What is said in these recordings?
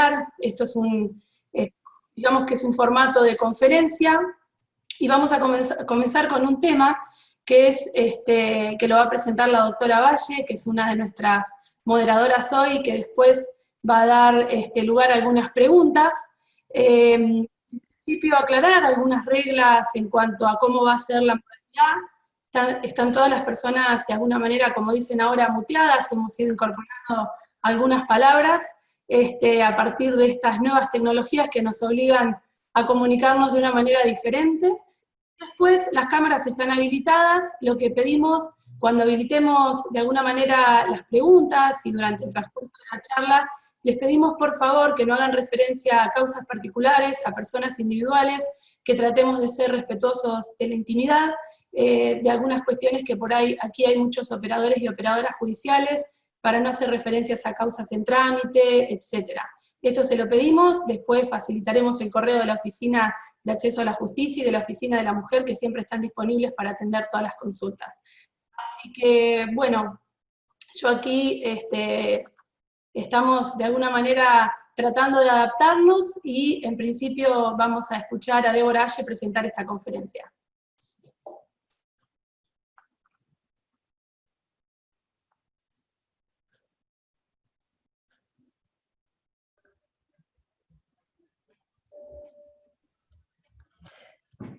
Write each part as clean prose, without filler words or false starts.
hablar. Esto es digamos que es un formato de conferencia, y vamos a comenzar con un tema que es que lo va a presentar la doctora Valle, que es una de nuestras moderadoras hoy, que después va a dar lugar a algunas preguntas. En principio, aclarar algunas reglas en cuanto a cómo va a ser la modalidad. Están todas las personas, de alguna manera, como dicen ahora, muteadas. Hemos ido incorporando algunas palabras a partir de estas nuevas tecnologías que nos obligan a comunicarnos de una manera diferente. Después, las cámaras están habilitadas. Lo que pedimos, cuando habilitemos de alguna manera las preguntas y durante el transcurso de la charla, les pedimos por favor que no hagan referencia a causas particulares, a personas individuales, que tratemos de ser respetuosos de la intimidad, de algunas cuestiones que por ahí, aquí hay muchos operadores y operadoras judiciales, para no hacer referencias a causas en trámite, etc. Esto se lo pedimos, después facilitaremos el correo de la Oficina de Acceso a la Justicia y de la Oficina de la Mujer, que siempre están disponibles para atender todas las consultas. Así que, bueno, yo aquí estamos de alguna manera tratando de adaptarnos y en principio vamos a escuchar a Débora Aye presentar esta conferencia.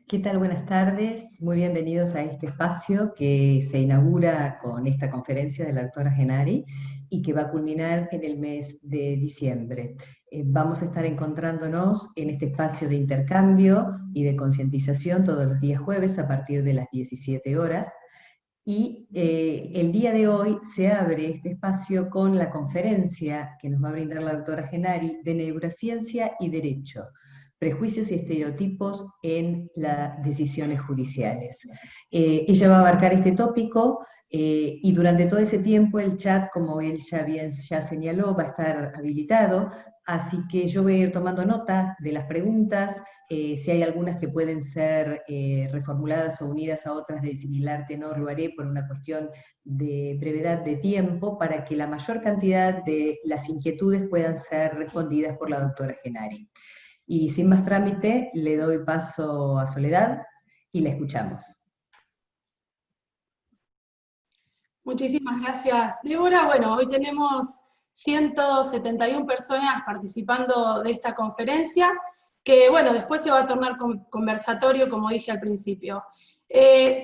¿Qué tal? Buenas tardes, muy bienvenidos a este espacio que se inaugura con esta conferencia de la doctora Genari y que va a culminar en el mes de diciembre. Vamos a estar encontrándonos en este espacio de intercambio y de concientización todos los días jueves a partir de las 17 horas. Y el día de hoy se abre este espacio con la conferencia que nos va a brindar la doctora Genari de Neurociencia y Derecho, prejuicios y estereotipos en las decisiones judiciales. Ella va a abarcar este tópico y durante todo ese tiempo el chat, como él ya señaló, va a estar habilitado, así que yo voy a ir tomando notas de las preguntas. Si hay algunas que pueden ser reformuladas o unidas a otras de similar tenor, lo haré por una cuestión de brevedad de tiempo, para que la mayor cantidad de las inquietudes puedan ser respondidas por la doctora Genari. Y sin más trámite, le doy paso a Soledad y la escuchamos. Muchísimas gracias, Débora. Bueno, hoy tenemos 171 personas participando de esta conferencia, que bueno, después se va a tornar conversatorio, como dije al principio.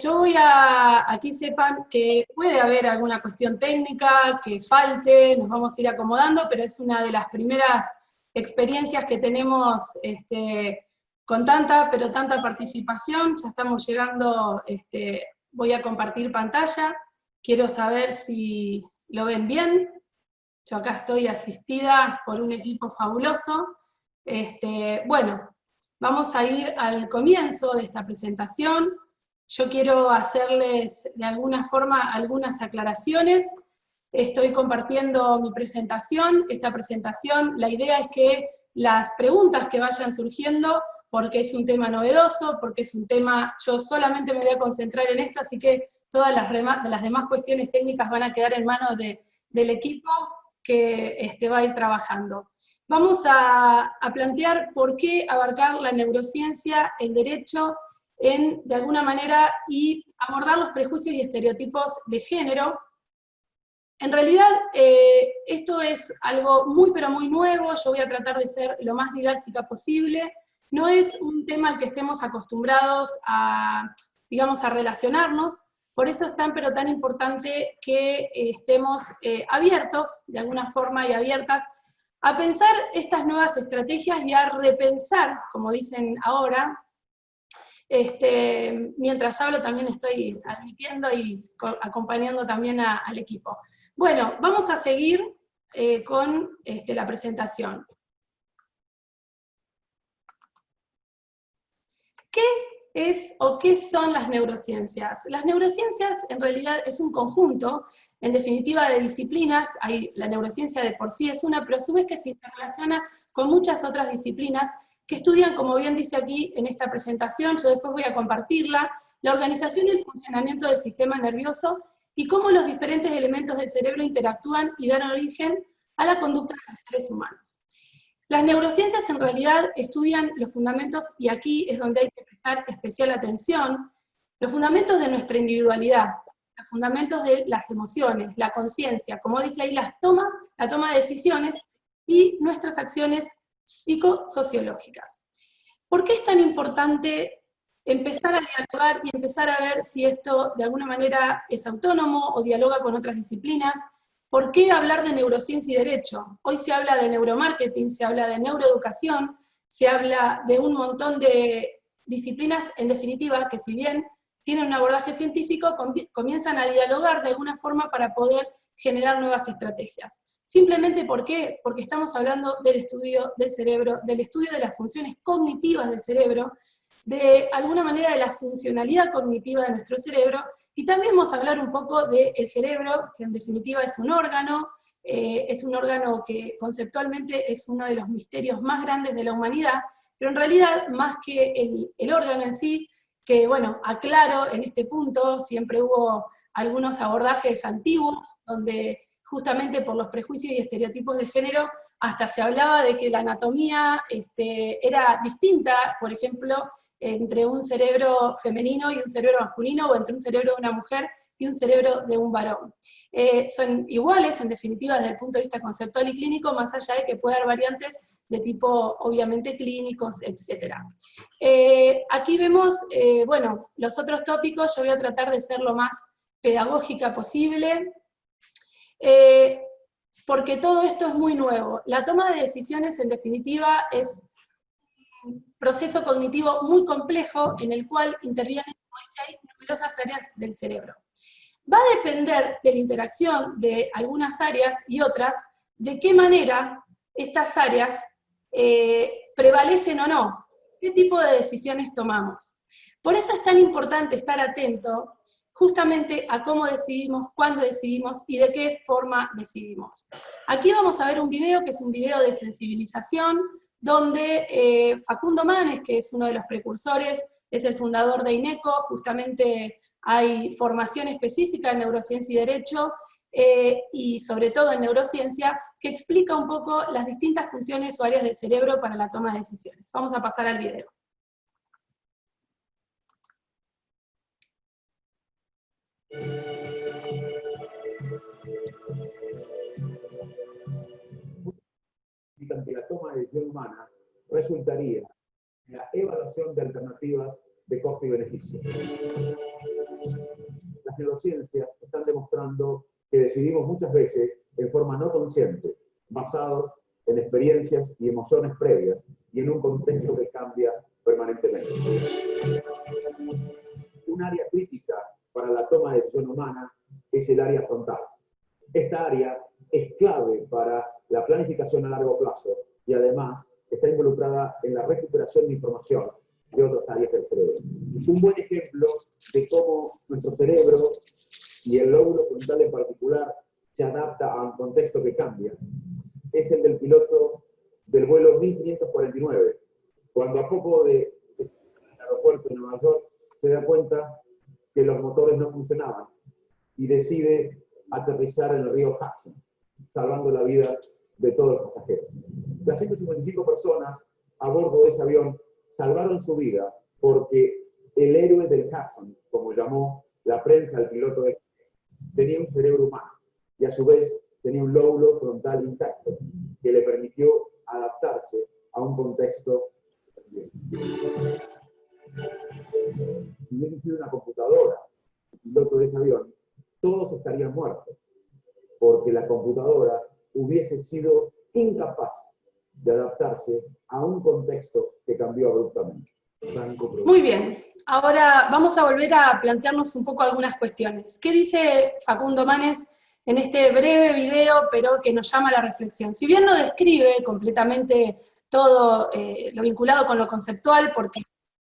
Yo voy aquí sepan que puede haber alguna cuestión técnica, que falte, nos vamos a ir acomodando, pero es una de las primeras experiencias que tenemos con tanta participación. Ya estamos llegando, voy a compartir pantalla. Quiero saber si lo ven bien. Yo acá estoy asistida por un equipo fabuloso. Bueno, vamos a ir al comienzo de esta presentación. Yo quiero hacerles de alguna forma algunas aclaraciones. Estoy compartiendo mi presentación. Esta presentación, la idea es que las preguntas que vayan surgiendo, porque es un tema novedoso, porque es un tema, yo solamente me voy a concentrar en esto, así que todas las demás cuestiones técnicas van a quedar en manos del equipo que va a ir trabajando. Vamos a plantear por qué abarcar la neurociencia, el derecho, de alguna manera, y abordar los prejuicios y estereotipos de género. En realidad, esto es algo muy pero muy nuevo. Yo voy a tratar de ser lo más didáctica posible. No es un tema al que estemos acostumbrados digamos, a relacionarnos. Por eso es tan pero tan importante que estemos abiertos, de alguna forma, y abiertas a pensar estas nuevas estrategias y a repensar, como dicen ahora. Mientras hablo también estoy admitiendo y acompañando también al equipo. Bueno, vamos a seguir con la presentación. ¿Qué es o qué son las neurociencias? Las neurociencias en realidad es un conjunto, en definitiva, de disciplinas. La neurociencia de por sí es una, pero a su vez que se interrelaciona con muchas otras disciplinas que estudian, como bien dice aquí en esta presentación, yo después voy a compartirla, la organización y el funcionamiento del sistema nervioso y cómo los diferentes elementos del cerebro interactúan y dan origen a la conducta de los seres humanos. Las neurociencias en realidad estudian los fundamentos, y aquí es donde hay que prestar especial atención, los fundamentos de nuestra individualidad, los fundamentos de las emociones, la conciencia, como dice ahí, la toma de decisiones y nuestras acciones psicosociológicas. ¿Por qué es tan importante empezar a dialogar y empezar a ver si esto de alguna manera es autónomo o dialoga con otras disciplinas? ¿Por qué hablar de neurociencia y derecho? Hoy se habla de neuromarketing, se habla de neuroeducación, se habla de un montón de disciplinas, en definitiva, que si bien tienen un abordaje científico, comienzan a dialogar de alguna forma para poder generar nuevas estrategias. Simplemente, ¿por qué? Porque estamos hablando del estudio del cerebro, del estudio de las funciones cognitivas del cerebro, de alguna manera de la funcionalidad cognitiva de nuestro cerebro, y también vamos a hablar un poco del cerebro, que en definitiva es un órgano que conceptualmente es uno de los misterios más grandes de la humanidad, pero en realidad, más que el órgano en sí, que bueno, aclaro en este punto, siempre hubo algunos abordajes antiguos, donde justamente por los prejuicios y estereotipos de género, hasta se hablaba de que la anatomía era distinta, por ejemplo, entre un cerebro femenino y un cerebro masculino, o entre un cerebro de una mujer y un cerebro de un varón. Son iguales, en definitiva, desde el punto de vista conceptual y clínico, más allá de que pueda haber variantes de tipo, obviamente, clínicos, etc. Aquí vemos, bueno, los otros tópicos, yo voy a tratar de ser lo más pedagógica posible, porque todo esto es muy nuevo. La toma de decisiones, en definitiva, es un proceso cognitivo muy complejo en el cual intervienen, como dice ahí, numerosas áreas del cerebro. Va a depender de la interacción de algunas áreas y otras, de qué manera estas áreas prevalecen o no, qué tipo de decisiones tomamos. Por eso es tan importante estar atento justamente a cómo decidimos, cuándo decidimos y de qué forma decidimos. Aquí vamos a ver un video que es un video de sensibilización, donde Facundo Manes, que es uno de los precursores, es el fundador de INECO, justamente hay formación específica en neurociencia y derecho, y sobre todo en neurociencia, que explica un poco las distintas funciones o áreas del cerebro para la toma de decisiones. Vamos a pasar al video. Que la toma de decisión humana resultaría en la evaluación de alternativas de costo y beneficio. Las neurociencias están demostrando que decidimos muchas veces en forma no consciente, basados en experiencias y emociones previas y en un contexto que cambia permanentemente. Un área crítica para la toma de decisión humana es el área frontal. Esta área es clave para la planificación a largo plazo y además está involucrada en la recuperación de información de otras áreas del cerebro. Un buen ejemplo de cómo nuestro cerebro y el lóbulo frontal en particular se adapta a un contexto que cambia es el del piloto del vuelo 1549, cuando a poco de el aeropuerto de Nueva York se da cuenta que los motores no funcionaban y decide aterrizar en el río Hudson, salvando la vida de todos los pasajeros. Las 155 personas a bordo de ese avión salvaron su vida porque el héroe del Hudson, como llamó la prensa al piloto, tenía un cerebro humano y a su vez tenía un lóbulo frontal intacto que le permitió adaptarse a un contexto. Si hubiese sido una computadora el piloto de ese avión, todos estarían muertos, porque la computadora hubiese sido incapaz de adaptarse a un contexto que cambió abruptamente. Muy bien, ahora vamos a volver a plantearnos un poco algunas cuestiones. ¿Qué dice Facundo Manes en este breve video, pero que nos llama a la reflexión? Si bien no describe completamente todo lo vinculado con lo conceptual, porque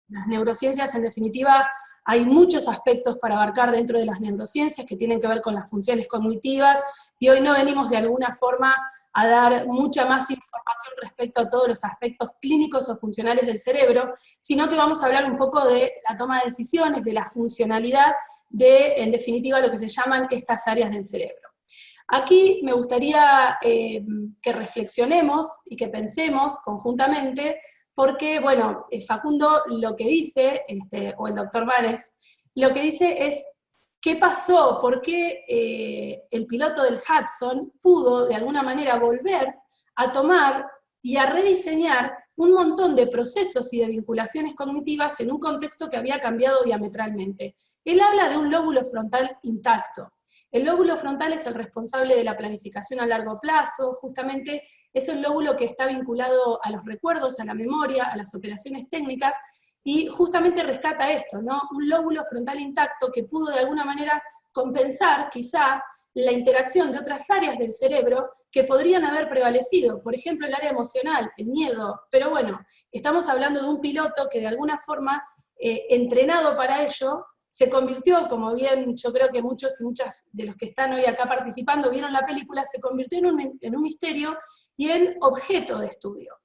las neurociencias, en definitiva, hay muchos aspectos para abarcar dentro de las neurociencias que tienen que ver con las funciones cognitivas, y hoy no venimos de alguna forma a dar mucha más información respecto a todos los aspectos clínicos o funcionales del cerebro, sino que vamos a hablar un poco de la toma de decisiones, de la funcionalidad de, en definitiva, lo que se llaman estas áreas del cerebro. Aquí me gustaría que reflexionemos y que pensemos conjuntamente, porque, bueno, Facundo lo que dice, o el doctor Manes, lo que dice es qué pasó, por qué el piloto del Hudson pudo de alguna manera volver a tomar y a rediseñar un montón de procesos y de vinculaciones cognitivas en un contexto que había cambiado diametralmente. Él habla de un lóbulo frontal intacto. El lóbulo frontal es el responsable de la planificación a largo plazo, justamente es el lóbulo que está vinculado a los recuerdos, a la memoria, a las operaciones técnicas, y justamente rescata esto, ¿no? Un lóbulo frontal intacto que pudo de alguna manera compensar quizá la interacción de otras áreas del cerebro que podrían haber prevalecido, por ejemplo el área emocional, el miedo, pero bueno, estamos hablando de un piloto que de alguna forma, entrenado para ello, se convirtió, como bien yo creo que muchos y muchas de los que están hoy acá participando vieron la película, se convirtió en un misterio y en objeto de estudio.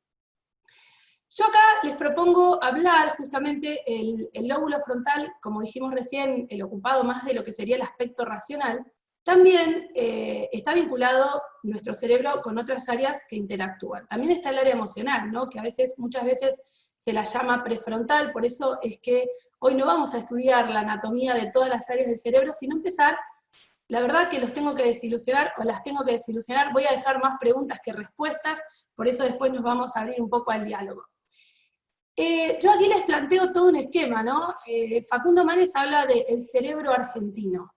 Yo acá les propongo hablar justamente el lóbulo frontal, como dijimos recién, el ocupado más de lo que sería el aspecto racional, también está vinculado nuestro cerebro con otras áreas que interactúan. También está el área emocional, ¿no? Que muchas veces se la llama prefrontal, por eso es que hoy no vamos a estudiar la anatomía de todas las áreas del cerebro, sino empezar, la verdad que los tengo que desilusionar, o las tengo que desilusionar, voy a dejar más preguntas que respuestas, por eso después nos vamos a abrir un poco al diálogo. Yo aquí les planteo todo un esquema, ¿no? Facundo Manes habla del cerebro argentino.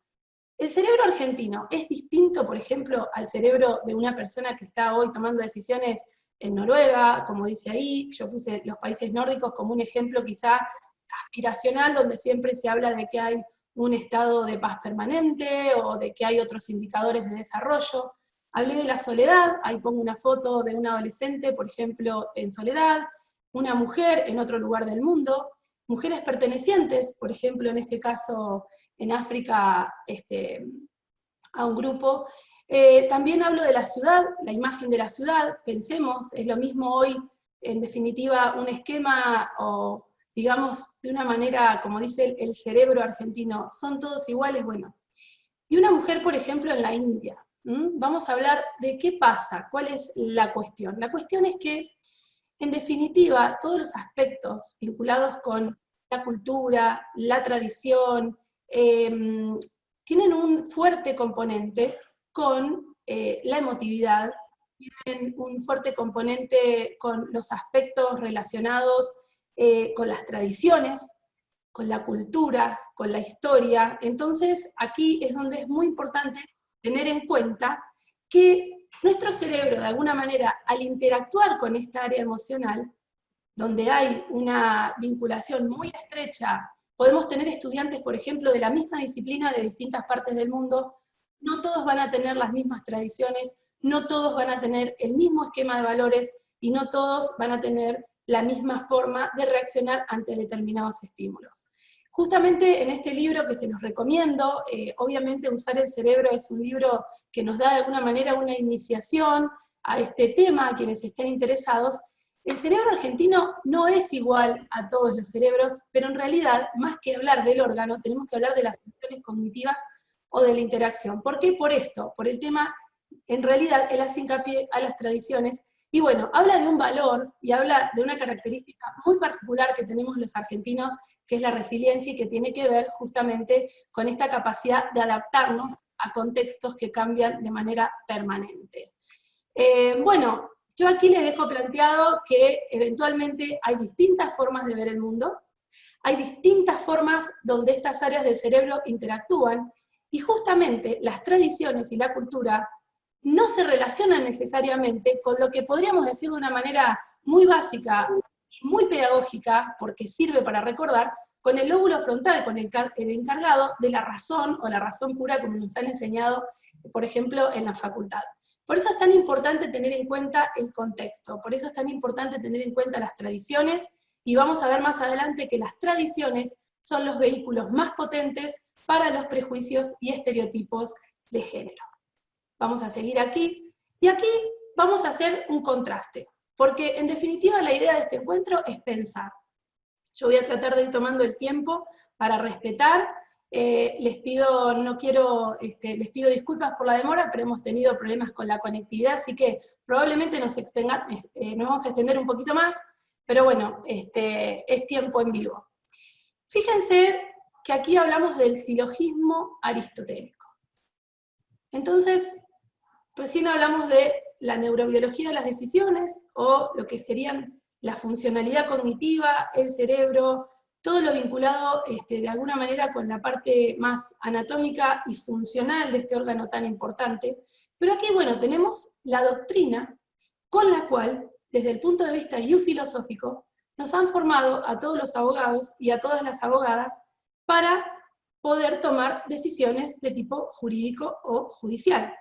El cerebro argentino es distinto, por ejemplo, al cerebro de una persona que está hoy tomando decisiones en Noruega, como dice ahí. Yo puse los países nórdicos como un ejemplo quizá aspiracional, donde siempre se habla de que hay un estado de paz permanente o de que hay otros indicadores de desarrollo. Hablé de la soledad, ahí pongo una foto de un adolescente, por ejemplo, en soledad, una mujer en otro lugar del mundo, mujeres pertenecientes, por ejemplo, en este caso en África, a un grupo. También hablo de la ciudad, la imagen de la ciudad, pensemos, es lo mismo hoy, en definitiva, un esquema, o digamos, de una manera, como dice el cerebro argentino, son todos iguales, bueno. Y una mujer, por ejemplo, en la India. Vamos a hablar de qué pasa, cuál es la cuestión. La cuestión es que, en definitiva, todos los aspectos vinculados con la cultura, la tradición, tienen un fuerte componente con la emotividad, tienen un fuerte componente con los aspectos relacionados con las tradiciones, con la cultura, con la historia. Entonces, aquí es donde es muy importante tener en cuenta que nuestro cerebro, de alguna manera, al interactuar con esta área emocional, donde hay una vinculación muy estrecha, podemos tener estudiantes, por ejemplo, de la misma disciplina de distintas partes del mundo, no todos van a tener las mismas tradiciones, no todos van a tener el mismo esquema de valores, y no todos van a tener la misma forma de reaccionar ante determinados estímulos. Justamente en este libro que se los recomiendo, obviamente Usar el cerebro es un libro que nos da de alguna manera una iniciación a este tema, a quienes estén interesados. El cerebro argentino no es igual a todos los cerebros, pero en realidad, más que hablar del órgano, tenemos que hablar de las funciones cognitivas o de la interacción. ¿Por qué? Por esto, por el tema, en realidad, él hace hincapié a las tradiciones, y bueno, habla de un valor, y habla de una característica muy particular que tenemos los argentinos, que es la resiliencia, y que tiene que ver justamente con esta capacidad de adaptarnos a contextos que cambian de manera permanente. Bueno, yo aquí les dejo planteado que eventualmente hay distintas formas de ver el mundo, hay distintas formas donde estas áreas del cerebro interactúan, y justamente las tradiciones y la cultura no se relacionan necesariamente con lo que podríamos decir de una manera muy básica y muy pedagógica, porque sirve para recordar, con el lóbulo frontal, con el encargado de la razón, o la razón pura, como nos han enseñado, por ejemplo, en la facultad. Por eso es tan importante tener en cuenta el contexto, por eso es tan importante tener en cuenta las tradiciones, y vamos a ver más adelante que las tradiciones son los vehículos más potentes para los prejuicios y estereotipos de género. Vamos a seguir aquí, y aquí vamos a hacer un contraste, porque en definitiva la idea de este encuentro es pensar. Yo voy a tratar de ir tomando el tiempo para respetar Les pido disculpas por la demora, pero hemos tenido problemas con la conectividad, así que probablemente nos vamos a extender un poquito más, pero bueno, es tiempo en vivo. Fíjense que aquí hablamos del silogismo aristotélico. Entonces, recién hablamos de la neurobiología de las decisiones, o lo que serían la funcionalidad cognitiva, el cerebro, todo lo vinculado de alguna manera con la parte más anatómica y funcional de este órgano tan importante. Pero aquí, bueno, tenemos la doctrina con la cual, desde el punto de vista filosófico, nos han formado a todos los abogados y a todas las abogadas para poder tomar decisiones de tipo jurídico o judicial.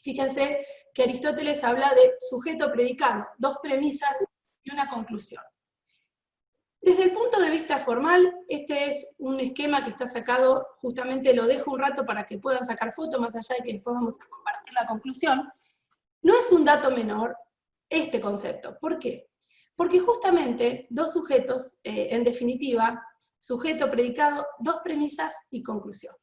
Fíjense que Aristóteles habla de sujeto-predicado, dos premisas y una conclusión. Desde el punto de vista formal, este es un esquema que está sacado, justamente lo dejo un rato para que puedan sacar fotos, más allá de que después vamos a compartir la conclusión. No es un dato menor este concepto. ¿Por qué? Porque justamente dos sujetos, en definitiva, sujeto, predicado, dos premisas y conclusión.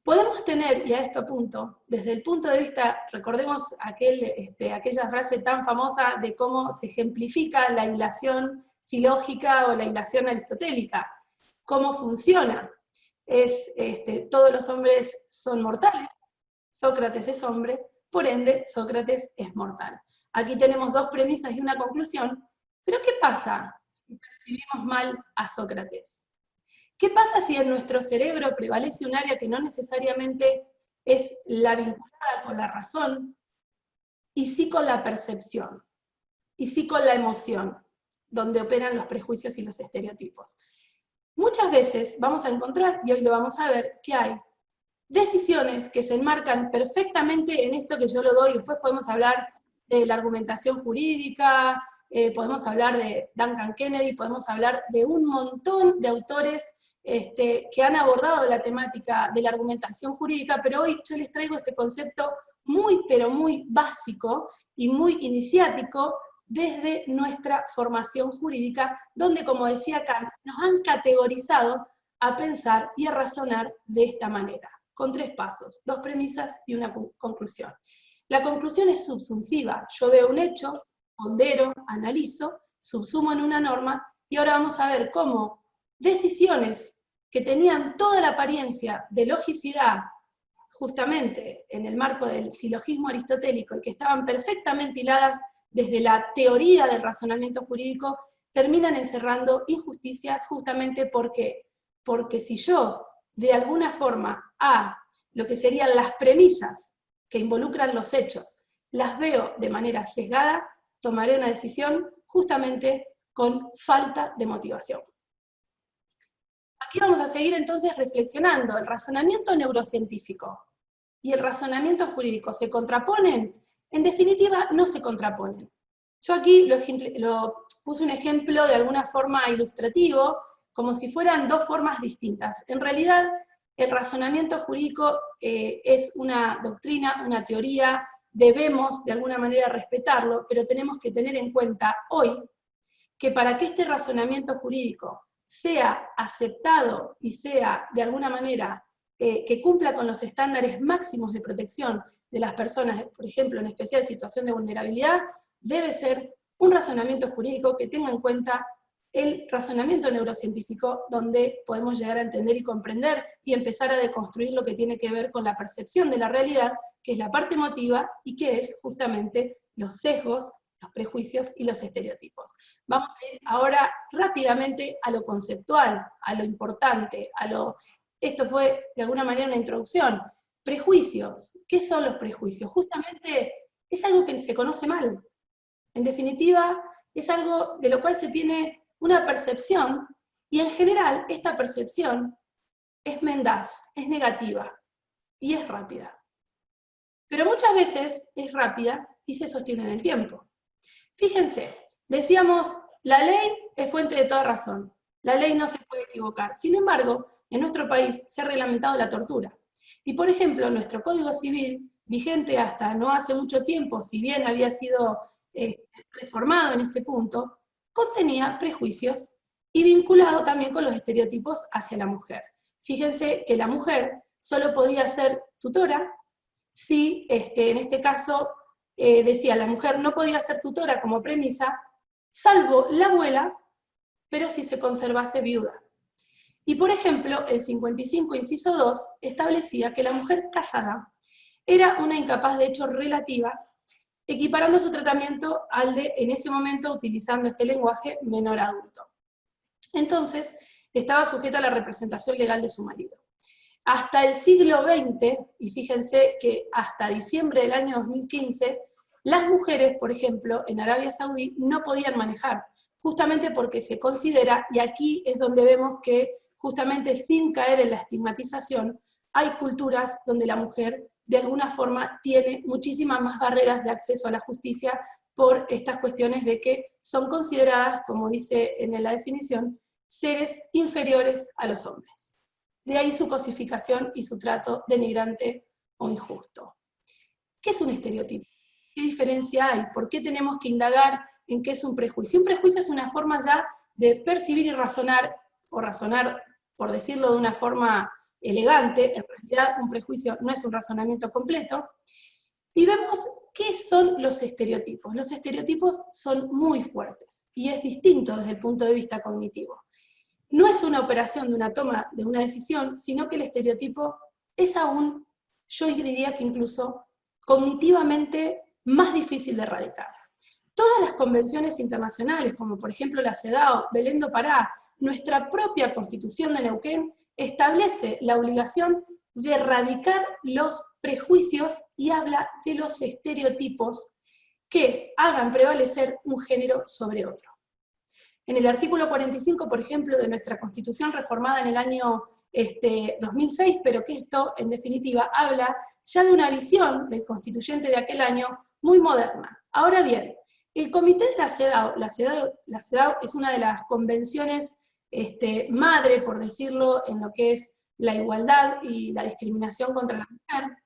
Podemos tener, y a esto apunto, desde el punto de vista, recordemos aquella frase tan famosa de cómo se ejemplifica la hilación silógica o la hilación aristotélica, cómo funciona. Todos los hombres son mortales, Sócrates es hombre, por ende Sócrates es mortal. Aquí tenemos dos premisas y una conclusión, pero ¿qué pasa si percibimos mal a Sócrates? ¿Qué pasa si en nuestro cerebro prevalece un área que no necesariamente es la vinculada con la razón, y sí con la percepción, y sí con la emoción, donde operan los prejuicios y los estereotipos? Muchas veces vamos a encontrar, y hoy lo vamos a ver, que hay decisiones que se enmarcan perfectamente en esto que yo lo doy. Después podemos hablar de la argumentación jurídica, podemos hablar de Duncan Kennedy, podemos hablar de un montón de autores que han abordado la temática de la argumentación jurídica, pero hoy yo les traigo este concepto muy, pero muy básico y muy iniciático desde nuestra formación jurídica, donde, como decía Kant, nos han categorizado a pensar y a razonar de esta manera, con tres pasos, dos premisas y una conclusión. La conclusión es subsuntiva. Yo veo un hecho, pondero, analizo, subsumo en una norma, y ahora vamos a ver cómo decisiones que tenían toda la apariencia de logicidad, justamente en el marco del silogismo aristotélico, y que estaban perfectamente hiladas desde la teoría del razonamiento jurídico, terminan encerrando injusticias justamente porque si yo, de alguna forma, lo que serían las premisas que involucran los hechos, las veo de manera sesgada, tomaré una decisión justamente con falta de motivación. Aquí vamos a seguir entonces reflexionando. ¿El razonamiento neurocientífico y el razonamiento jurídico se contraponen? En definitiva, no se contraponen. Yo aquí lo puse un ejemplo de alguna forma ilustrativo, como si fueran dos formas distintas. En realidad, el razonamiento jurídico es una doctrina, una teoría, debemos de alguna manera respetarlo, pero tenemos que tener en cuenta hoy que para que este razonamiento jurídico sea aceptado y sea de alguna manera que cumpla con los estándares máximos de protección de las personas, por ejemplo, en especial situación de vulnerabilidad, debe ser un razonamiento jurídico que tenga en cuenta el razonamiento neurocientífico, donde podemos llegar a entender y comprender y empezar a deconstruir lo que tiene que ver con la percepción de la realidad, que es la parte emotiva y que es justamente los sesgos, los prejuicios y los estereotipos. Vamos a ir ahora rápidamente a lo conceptual, a lo importante, esto fue de alguna manera una introducción. Prejuicios. ¿Qué son los prejuicios? Justamente es algo que se conoce mal. En definitiva, es algo de lo cual se tiene una percepción, y en general esta percepción es mendaz, es negativa y es rápida. Pero muchas veces es rápida y se sostiene en el tiempo. Fíjense, decíamos, la ley es fuente de toda razón, la ley no se puede equivocar. Sin embargo, en nuestro país se ha reglamentado la tortura. Y por ejemplo, nuestro Código Civil, vigente hasta no hace mucho tiempo, si bien había sido reformado en este punto, contenía prejuicios y vinculado también con los estereotipos hacia la mujer. Fíjense que la mujer solo podía ser tutora si, en este caso, decía, la mujer no podía ser tutora como premisa, salvo la abuela, pero si se conservase viuda. Y por ejemplo, el 55, inciso 2, establecía que la mujer casada era una incapaz de hecho relativa, equiparando su tratamiento al de, en ese momento, utilizando este lenguaje, menor adulto. Entonces, estaba sujeta a la representación legal de su marido. Hasta el siglo XX, y fíjense que hasta diciembre del año 2015, las mujeres, por ejemplo, en Arabia Saudí, no podían manejar, justamente porque se considera, y aquí es donde vemos que, justamente sin caer en la estigmatización, hay culturas donde la mujer, de alguna forma, tiene muchísimas más barreras de acceso a la justicia por estas cuestiones de que son consideradas, como dice en la definición, seres inferiores a los hombres. De ahí su cosificación y su trato denigrante o injusto. ¿Qué es un estereotipo? ¿Qué diferencia hay? ¿Por qué tenemos que indagar en qué es un prejuicio? Un prejuicio es una forma ya de percibir y razonar, o razonar, por decirlo de una forma elegante, en realidad un prejuicio no es un razonamiento completo, y vemos qué son los estereotipos. Los estereotipos son muy fuertes, y es distinto desde el punto de vista cognitivo. No es una operación de una toma de una decisión, sino que el estereotipo es aún, yo diría que incluso, cognitivamente más difícil de erradicar. Todas las convenciones internacionales, como por ejemplo la CEDAW, Belén do Pará, nuestra propia Constitución de Neuquén, establece la obligación de erradicar los prejuicios y habla de los estereotipos que hagan prevalecer un género sobre otro. En el artículo 45, por ejemplo, de nuestra Constitución reformada en el año 2006, pero que esto, en definitiva, habla ya de una visión del constituyente de aquel año muy moderna. Ahora bien, el comité de la CEDAW es una de las convenciones madre, por decirlo, en lo que es la igualdad y la discriminación contra la mujer,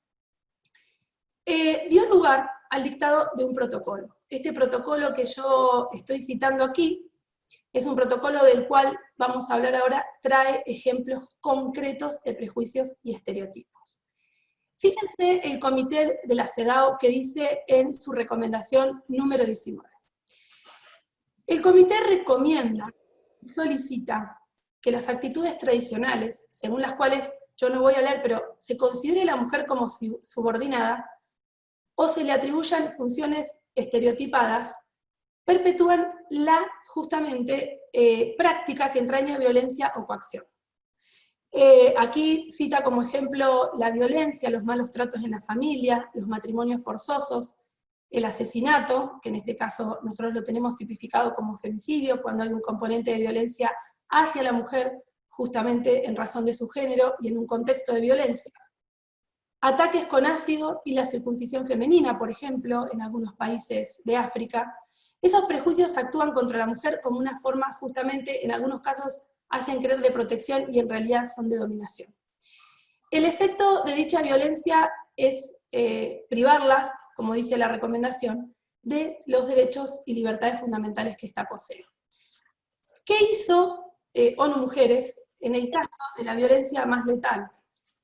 dio lugar al dictado de un protocolo. Este protocolo que yo estoy citando aquí es un protocolo del cual vamos a hablar ahora, trae ejemplos concretos de prejuicios y estereotipos. Fíjense el comité de la CEDAW que dice en su recomendación número 19. El comité recomienda y solicita que las actitudes tradicionales, según las cuales yo no voy a leer, pero se considere la mujer como subordinada, o se le atribuyan funciones estereotipadas, perpetúan la, justamente, práctica que entraña violencia o coacción. Aquí cita como ejemplo la violencia, los malos tratos en la familia, los matrimonios forzosos, el asesinato, que en este caso nosotros lo tenemos tipificado como femicidio, cuando hay un componente de violencia hacia la mujer, justamente en razón de su género y en un contexto de violencia. Ataques con ácido y la circuncisión femenina, por ejemplo, en algunos países de África. Esos prejuicios actúan contra la mujer como una forma, justamente, en algunos casos, hacen creer de protección y en realidad son de dominación. El efecto de dicha violencia es privarla, como dice la recomendación, de los derechos y libertades fundamentales que ésta posee. ¿Qué hizo ONU Mujeres en el caso de la violencia más letal?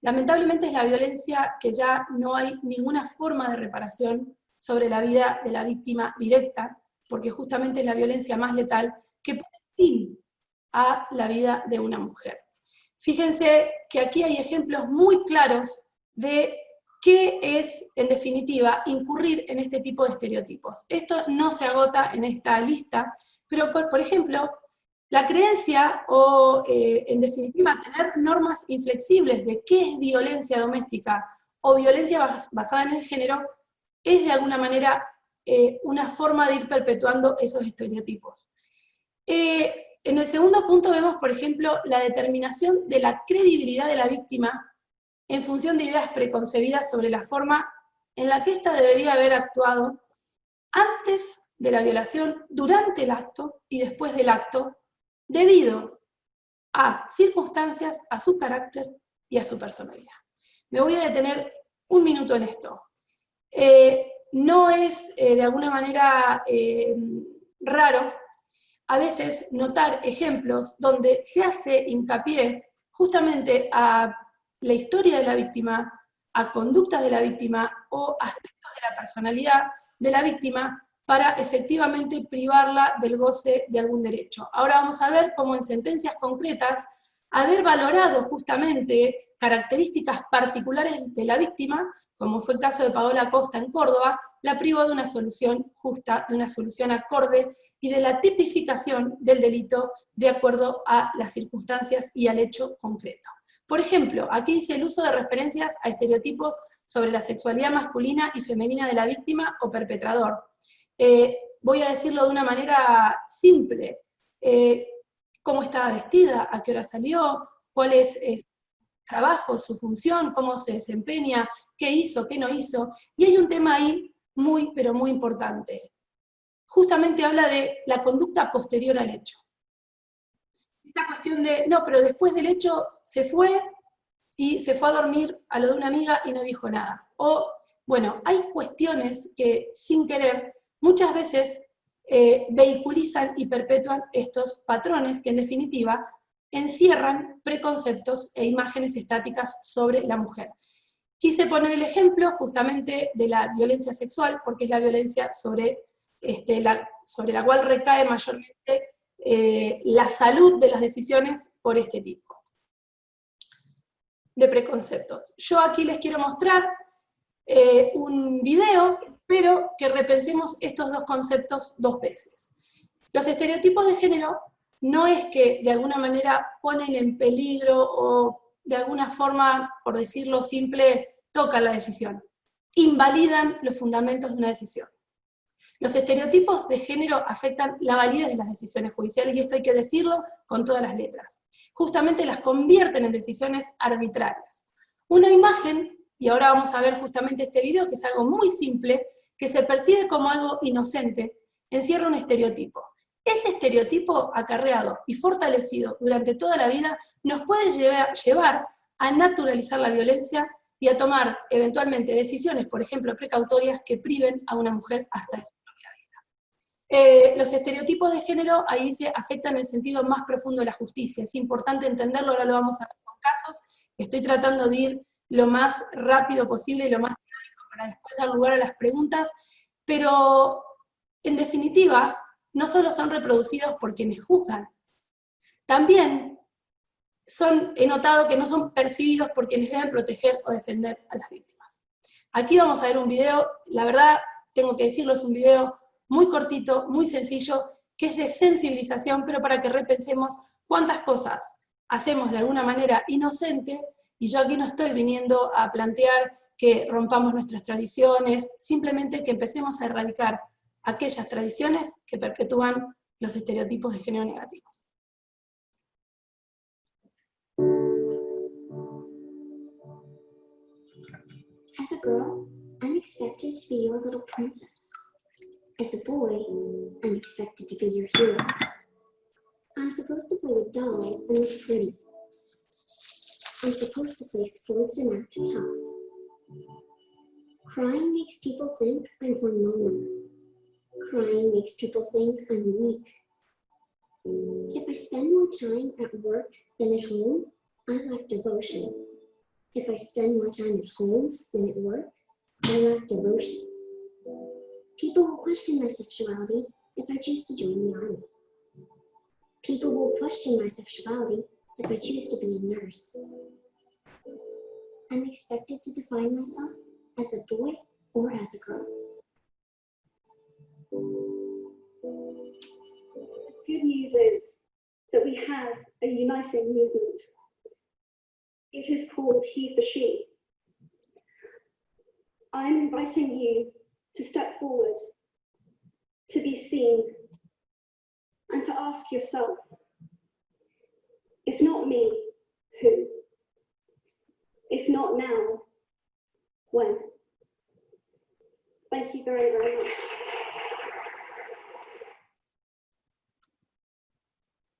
Lamentablemente es la violencia que ya no hay ninguna forma de reparación sobre la vida de la víctima directa, porque justamente es la violencia más letal que pone fin a la vida de una mujer. Fíjense que aquí hay ejemplos muy claros de qué es, en definitiva, incurrir en este tipo de estereotipos. Esto no se agota en esta lista, pero, por ejemplo, la creencia o, en definitiva, tener normas inflexibles de qué es violencia doméstica o violencia basada en el género es, de alguna manera, una forma de ir perpetuando esos estereotipos. En el segundo punto vemos, por ejemplo, la determinación de la credibilidad de la víctima en función de ideas preconcebidas sobre la forma en la que ésta debería haber actuado antes de la violación, durante el acto y después del acto, debido a circunstancias, a su carácter y a su personalidad. Me voy a detener un minuto en esto. No es de alguna manera raro a veces notar ejemplos donde se hace hincapié justamente a la historia de la víctima, a conductas de la víctima o aspectos de la personalidad de la víctima para efectivamente privarla del goce de algún derecho. Ahora vamos a ver cómo en sentencias concretas, haber valorado justamente características particulares de la víctima, como fue el caso de Paola Costa en Córdoba, la privó de una solución justa, de una solución acorde y de la tipificación del delito de acuerdo a las circunstancias y al hecho concreto. Por ejemplo, aquí dice el uso de referencias a estereotipos sobre la sexualidad masculina y femenina de la víctima o perpetrador. Voy a decirlo de una manera simple. Cómo estaba vestida, a qué hora salió, cuál es su trabajo, su función, cómo se desempeña, qué hizo, qué no hizo. Y hay un tema ahí muy, pero muy importante. Justamente habla de la conducta posterior al hecho. Esta cuestión de, no, pero después del hecho se fue y se fue a dormir a lo de una amiga y no dijo nada. O, bueno, hay cuestiones que sin querer muchas veces vehiculizan y perpetúan estos patrones que en definitiva encierran preconceptos e imágenes estáticas sobre la mujer. Quise poner el ejemplo justamente de la violencia sexual, porque es la violencia sobre la cual recae mayormente la salud de las decisiones por este tipo de preconceptos. Yo aquí les quiero mostrar un video, pero que repensemos estos dos conceptos dos veces. Los estereotipos de género no es que de alguna manera ponen en peligro o de alguna forma, por decirlo simple, tocan la decisión. Invalidan los fundamentos de una decisión. Los estereotipos de género afectan la validez de las decisiones judiciales, y esto hay que decirlo con todas las letras. Justamente las convierten en decisiones arbitrarias. Una imagen, y ahora vamos a ver justamente este video, que es algo muy simple, que se percibe como algo inocente, encierra un estereotipo. Ese estereotipo acarreado y fortalecido durante toda la vida nos puede llevar a naturalizar la violencia y a tomar eventualmente decisiones, por ejemplo, precautorias que priven a una mujer hasta de su propia vida. Los estereotipos de género, ahí dice, afectan el sentido más profundo de la justicia. Es importante entenderlo, ahora lo vamos a ver con casos. Estoy tratando de ir lo más rápido posible y lo más dinámico para después dar lugar a las preguntas, pero en definitiva, no solo son reproducidos por quienes juzgan, también he notado que no son percibidos por quienes deben proteger o defender a las víctimas. Aquí vamos a ver un video, la verdad, tengo que decirlo, es un video muy cortito, muy sencillo, que es de sensibilización, pero para que repensemos cuántas cosas hacemos de alguna manera inocente, y yo aquí no estoy viniendo a plantear que rompamos nuestras tradiciones, simplemente que empecemos a erradicar aquellas tradiciones que perpetúan los estereotipos de género negativos. As a girl, I'm expected to be your little princess. As a boy, I'm expected to be your hero. I'm supposed to play with dolls and look pretty. I'm supposed to play sports and act tough. Crying makes people think I'm hormonal. Crying makes people think I'm weak. If I spend more time at work than at home, I lack devotion. If I spend more time at home than at work, I lack devotion. People will question my sexuality if I choose to join the army. People will question my sexuality if I choose to be a nurse. I'm expected to define myself as a boy or as a girl. The good news is that we have a uniting movement. It is called He for She. I'm inviting you to step forward, to be seen, and to ask yourself, if not me, who? If not now, when? Thank you very, very much.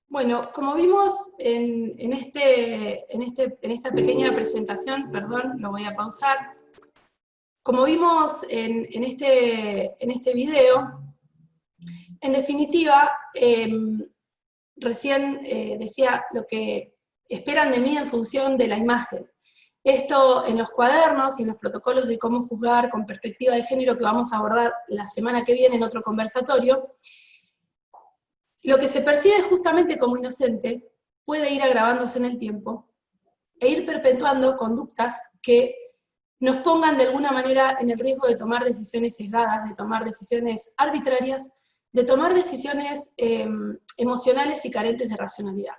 Bueno, como vimos en esta pequeña presentación, perdón, lo voy a pausar. Como vimos en este video, en definitiva, recién decía lo que esperan de mí en función de la imagen. Esto en los cuadernos y en los protocolos de cómo juzgar con perspectiva de género que vamos a abordar la semana que viene en otro conversatorio, lo que se percibe justamente como inocente puede ir agravándose en el tiempo e ir perpetuando conductas que nos pongan de alguna manera en el riesgo de tomar decisiones sesgadas, de tomar decisiones arbitrarias, de tomar decisiones emocionales y carentes de racionalidad.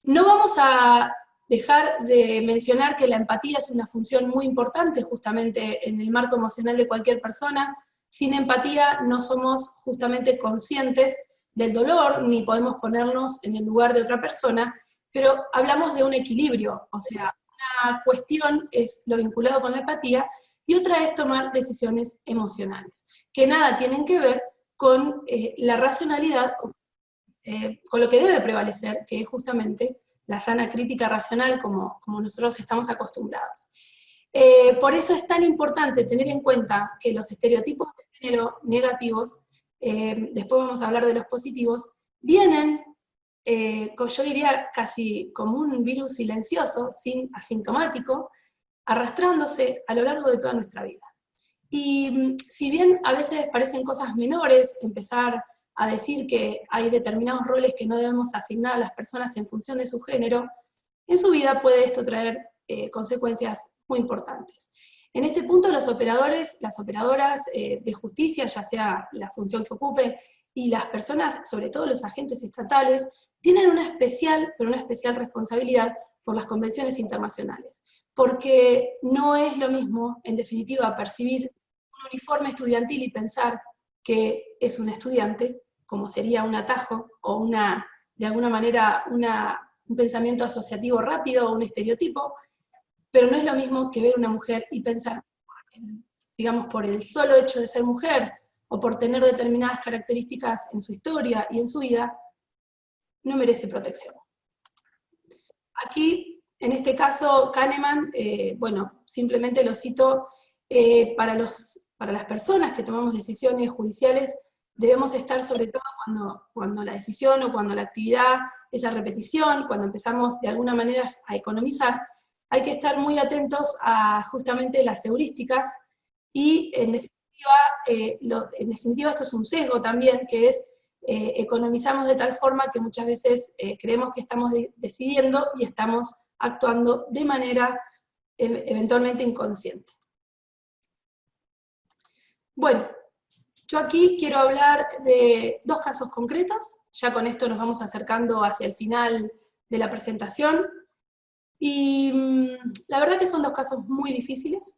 No vamos a dejar de mencionar que la empatía es una función muy importante justamente en el marco emocional de cualquier persona. Sin empatía no somos justamente conscientes del dolor, ni podemos ponernos en el lugar de otra persona, pero hablamos de un equilibrio, o sea, una cuestión es lo vinculado con la empatía, y otra es tomar decisiones emocionales, que nada tienen que ver con la racionalidad, con lo que debe prevalecer, que es justamente la sana crítica racional como nosotros estamos acostumbrados. Por eso es tan importante tener en cuenta que los estereotipos de género negativos, después vamos a hablar de los positivos, vienen, yo diría casi como un virus silencioso, asintomático, arrastrándose a lo largo de toda nuestra vida. Y si bien a veces parecen cosas menores, empezar a decir que hay determinados roles que no debemos asignar a las personas en función de su género, en su vida puede esto traer consecuencias muy importantes. En este punto los operadores, las operadoras de justicia, ya sea la función que ocupe, y las personas, sobre todo los agentes estatales, tienen una especial responsabilidad por las convenciones internacionales, porque no es lo mismo, en definitiva, percibir un uniforme estudiantil y pensar que es un estudiante, como sería un atajo, o de alguna manera un pensamiento asociativo rápido, o un estereotipo, pero no es lo mismo que ver una mujer y pensar, digamos, por el solo hecho de ser mujer, o por tener determinadas características en su historia y en su vida, no merece protección. Aquí, en este caso, Kahneman, bueno, simplemente lo cito, para las personas que tomamos decisiones judiciales, debemos estar sobre todo cuando la decisión o cuando la actividad es a repetición, cuando empezamos de alguna manera a economizar, hay que estar muy atentos a justamente las heurísticas, y en definitiva esto es un sesgo también, que es economizamos de tal forma que muchas veces creemos que estamos decidiendo y estamos actuando de manera eventualmente inconsciente. Bueno, yo aquí quiero hablar de dos casos concretos, ya con esto nos vamos acercando hacia el final de la presentación, y la verdad que son dos casos muy difíciles.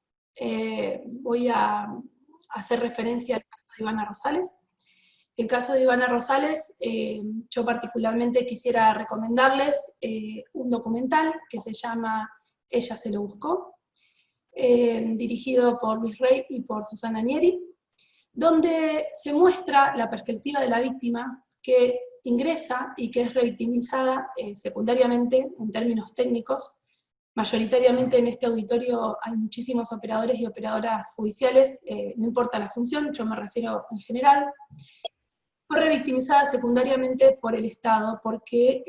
Voy a hacer referencia al caso de Ivana Rosales. El caso de Ivana Rosales, yo particularmente quisiera recomendarles un documental que se llama Ella se lo buscó, dirigido por Luis Rey y por Susana Nieri, donde se muestra la perspectiva de la víctima que ingresa y que es revictimizada secundariamente en términos técnicos. Mayoritariamente en este auditorio hay muchísimos operadores y operadoras judiciales, no importa la función, yo me refiero en general. Fue revictimizada secundariamente por el Estado, porque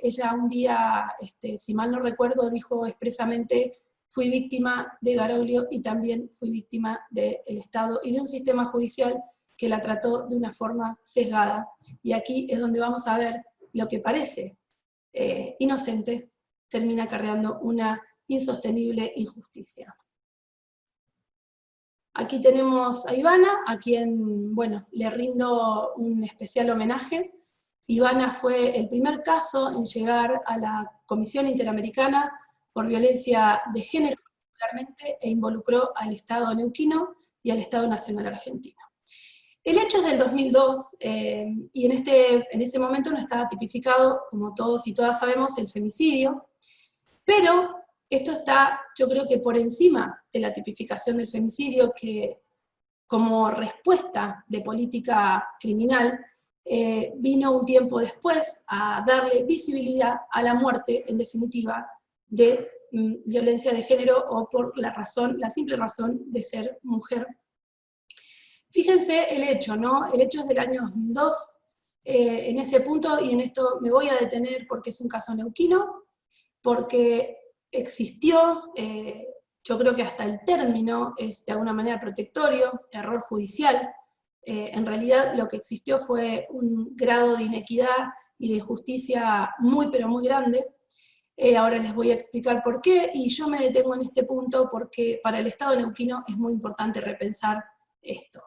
ella un día, si mal no recuerdo, dijo expresamente: fui víctima de Garoglio y también fui víctima del Estado y de un sistema judicial que la trató de una forma sesgada. Y aquí es donde vamos a ver lo que parece inocente, termina acarreando una insostenible injusticia. Aquí tenemos a Ivana, a quien, bueno, le rindo un especial homenaje. Ivana fue el primer caso en llegar a la Comisión Interamericana por Violencia de Género, particularmente, e involucró al Estado neuquino y al Estado Nacional Argentino. El hecho es del 2002, y en ese momento no estaba tipificado, como todos y todas sabemos, el femicidio, pero esto está, yo creo que por encima de la tipificación del femicidio, que como respuesta de política criminal, vino un tiempo después a darle visibilidad a la muerte, en definitiva, de violencia de género, o por la simple razón de ser mujer. Fíjense el hecho, ¿no? El hecho es del año 2002, en ese punto, y en esto me voy a detener porque es un caso neuquino. porque existió, yo creo que hasta el término es de alguna manera protectorio, error judicial. En realidad lo que existió fue un grado de inequidad y de injusticia muy pero muy grande. Ahora les voy a explicar por qué, y yo me detengo en este punto porque para el Estado neuquino es muy importante repensar esto.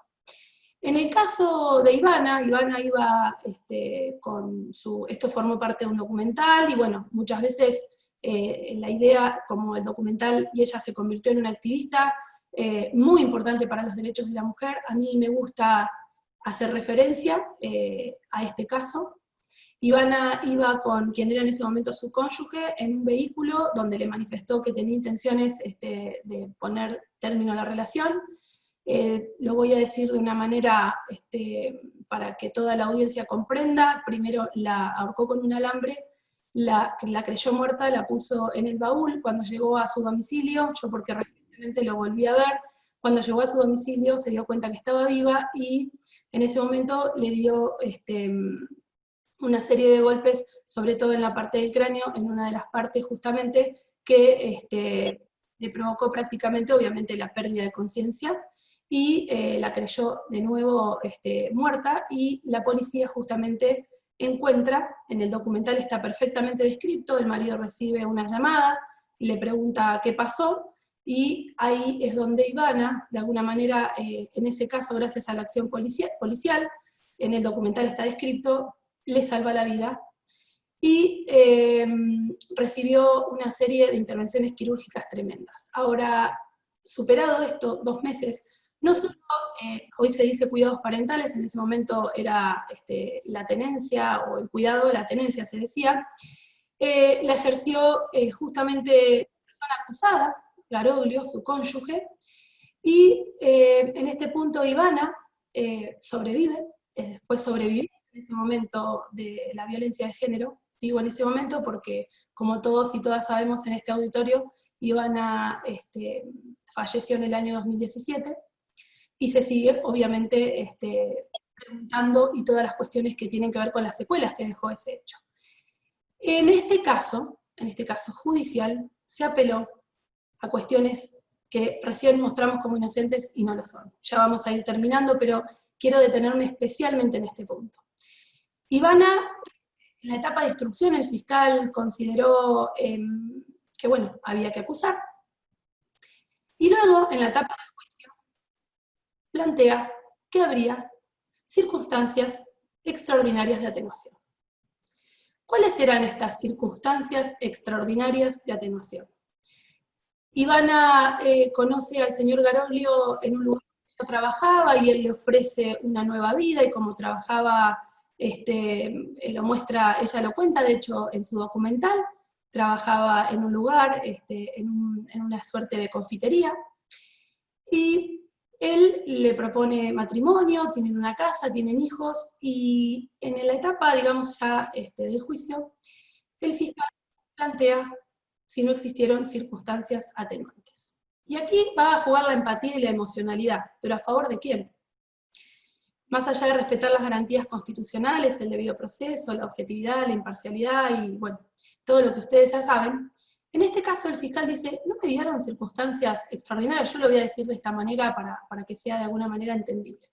En el caso de Ivana iba con su, esto formó parte de un documental, y bueno, muchas veces la idea, como el documental, y ella se convirtió en una activista muy importante para los derechos de la mujer, a mí me gusta hacer referencia a este caso. Ivana iba con quien era en ese momento su cónyuge en un vehículo donde le manifestó que tenía intenciones de poner término a la relación. Lo voy a decir de una manera para que toda la audiencia comprenda. Primero la ahorcó con un alambre, la creyó muerta, la puso en el baúl. Cuando llegó a su domicilio, yo porque recientemente lo volví a ver, cuando llegó a su domicilio se dio cuenta que estaba viva, y en ese momento le dio una serie de golpes, sobre todo en la parte del cráneo, en una de las partes justamente que le provocó prácticamente, obviamente, la pérdida de conciencia, y la creyó de nuevo muerta, y la policía justamente encuentra, en el documental está perfectamente descrito, el marido recibe una llamada, le pregunta qué pasó, y ahí es donde Ivana, de alguna manera, en ese caso, gracias a la acción policial, en el documental está descrito, le salva la vida, y recibió una serie de intervenciones quirúrgicas tremendas. Ahora, superado esto, 2 meses, no solo, hoy se dice cuidados parentales, en ese momento era la tenencia, o el cuidado, la tenencia se decía, la ejerció justamente la persona acusada, Garoglio, su cónyuge, y en este punto Ivana sobrevive, fue sobrevivir en ese momento de la violencia de género. Digo en ese momento porque, como todos y todas sabemos en este auditorio, Ivana falleció en el año 2017, y se sigue, obviamente, preguntando, y todas las cuestiones que tienen que ver con las secuelas que dejó ese hecho. En este caso judicial, se apeló a cuestiones que recién mostramos como inocentes y no lo son. Ya vamos a ir terminando, pero quiero detenerme especialmente en este punto. Ivana, en la etapa de instrucción, el fiscal consideró que, bueno, había que acusar, y luego, en la etapa del juicio, plantea que habría circunstancias extraordinarias de atenuación. ¿Cuáles eran estas circunstancias extraordinarias de atenuación? Ivana conoce al señor Garoglio en un lugar donde yo trabajaba, y él le ofrece una nueva vida, y como trabajaba, lo muestra, ella lo cuenta, de hecho, en su documental, trabajaba en un lugar, en una suerte de confitería, y él le propone matrimonio, tienen una casa, tienen hijos, y en la etapa, digamos, ya del juicio, el fiscal plantea si no existieron circunstancias atenuantes. Y aquí va a jugar la empatía y la emocionalidad, pero ¿a favor de quién? Más allá de respetar las garantías constitucionales, el debido proceso, la objetividad, la imparcialidad, y bueno, todo lo que ustedes ya saben, en este caso el fiscal dice, no me dieron circunstancias extraordinarias, yo lo voy a decir de esta manera para que sea de alguna manera entendible.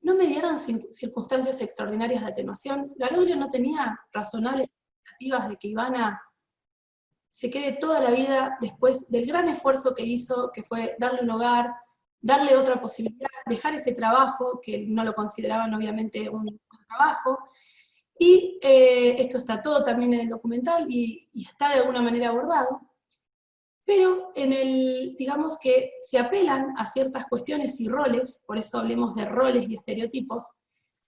No me dieron circunstancias extraordinarias de atenuación. Garoglio no tenía razonables expectativas de que Ivana se quede toda la vida después del gran esfuerzo que hizo, que fue darle un hogar, darle otra posibilidad, dejar ese trabajo, que no lo consideraban obviamente un buen trabajo, y esto está todo también en el documental, y está de alguna manera abordado, pero digamos que se apelan a ciertas cuestiones y roles, por eso hablemos de roles y estereotipos,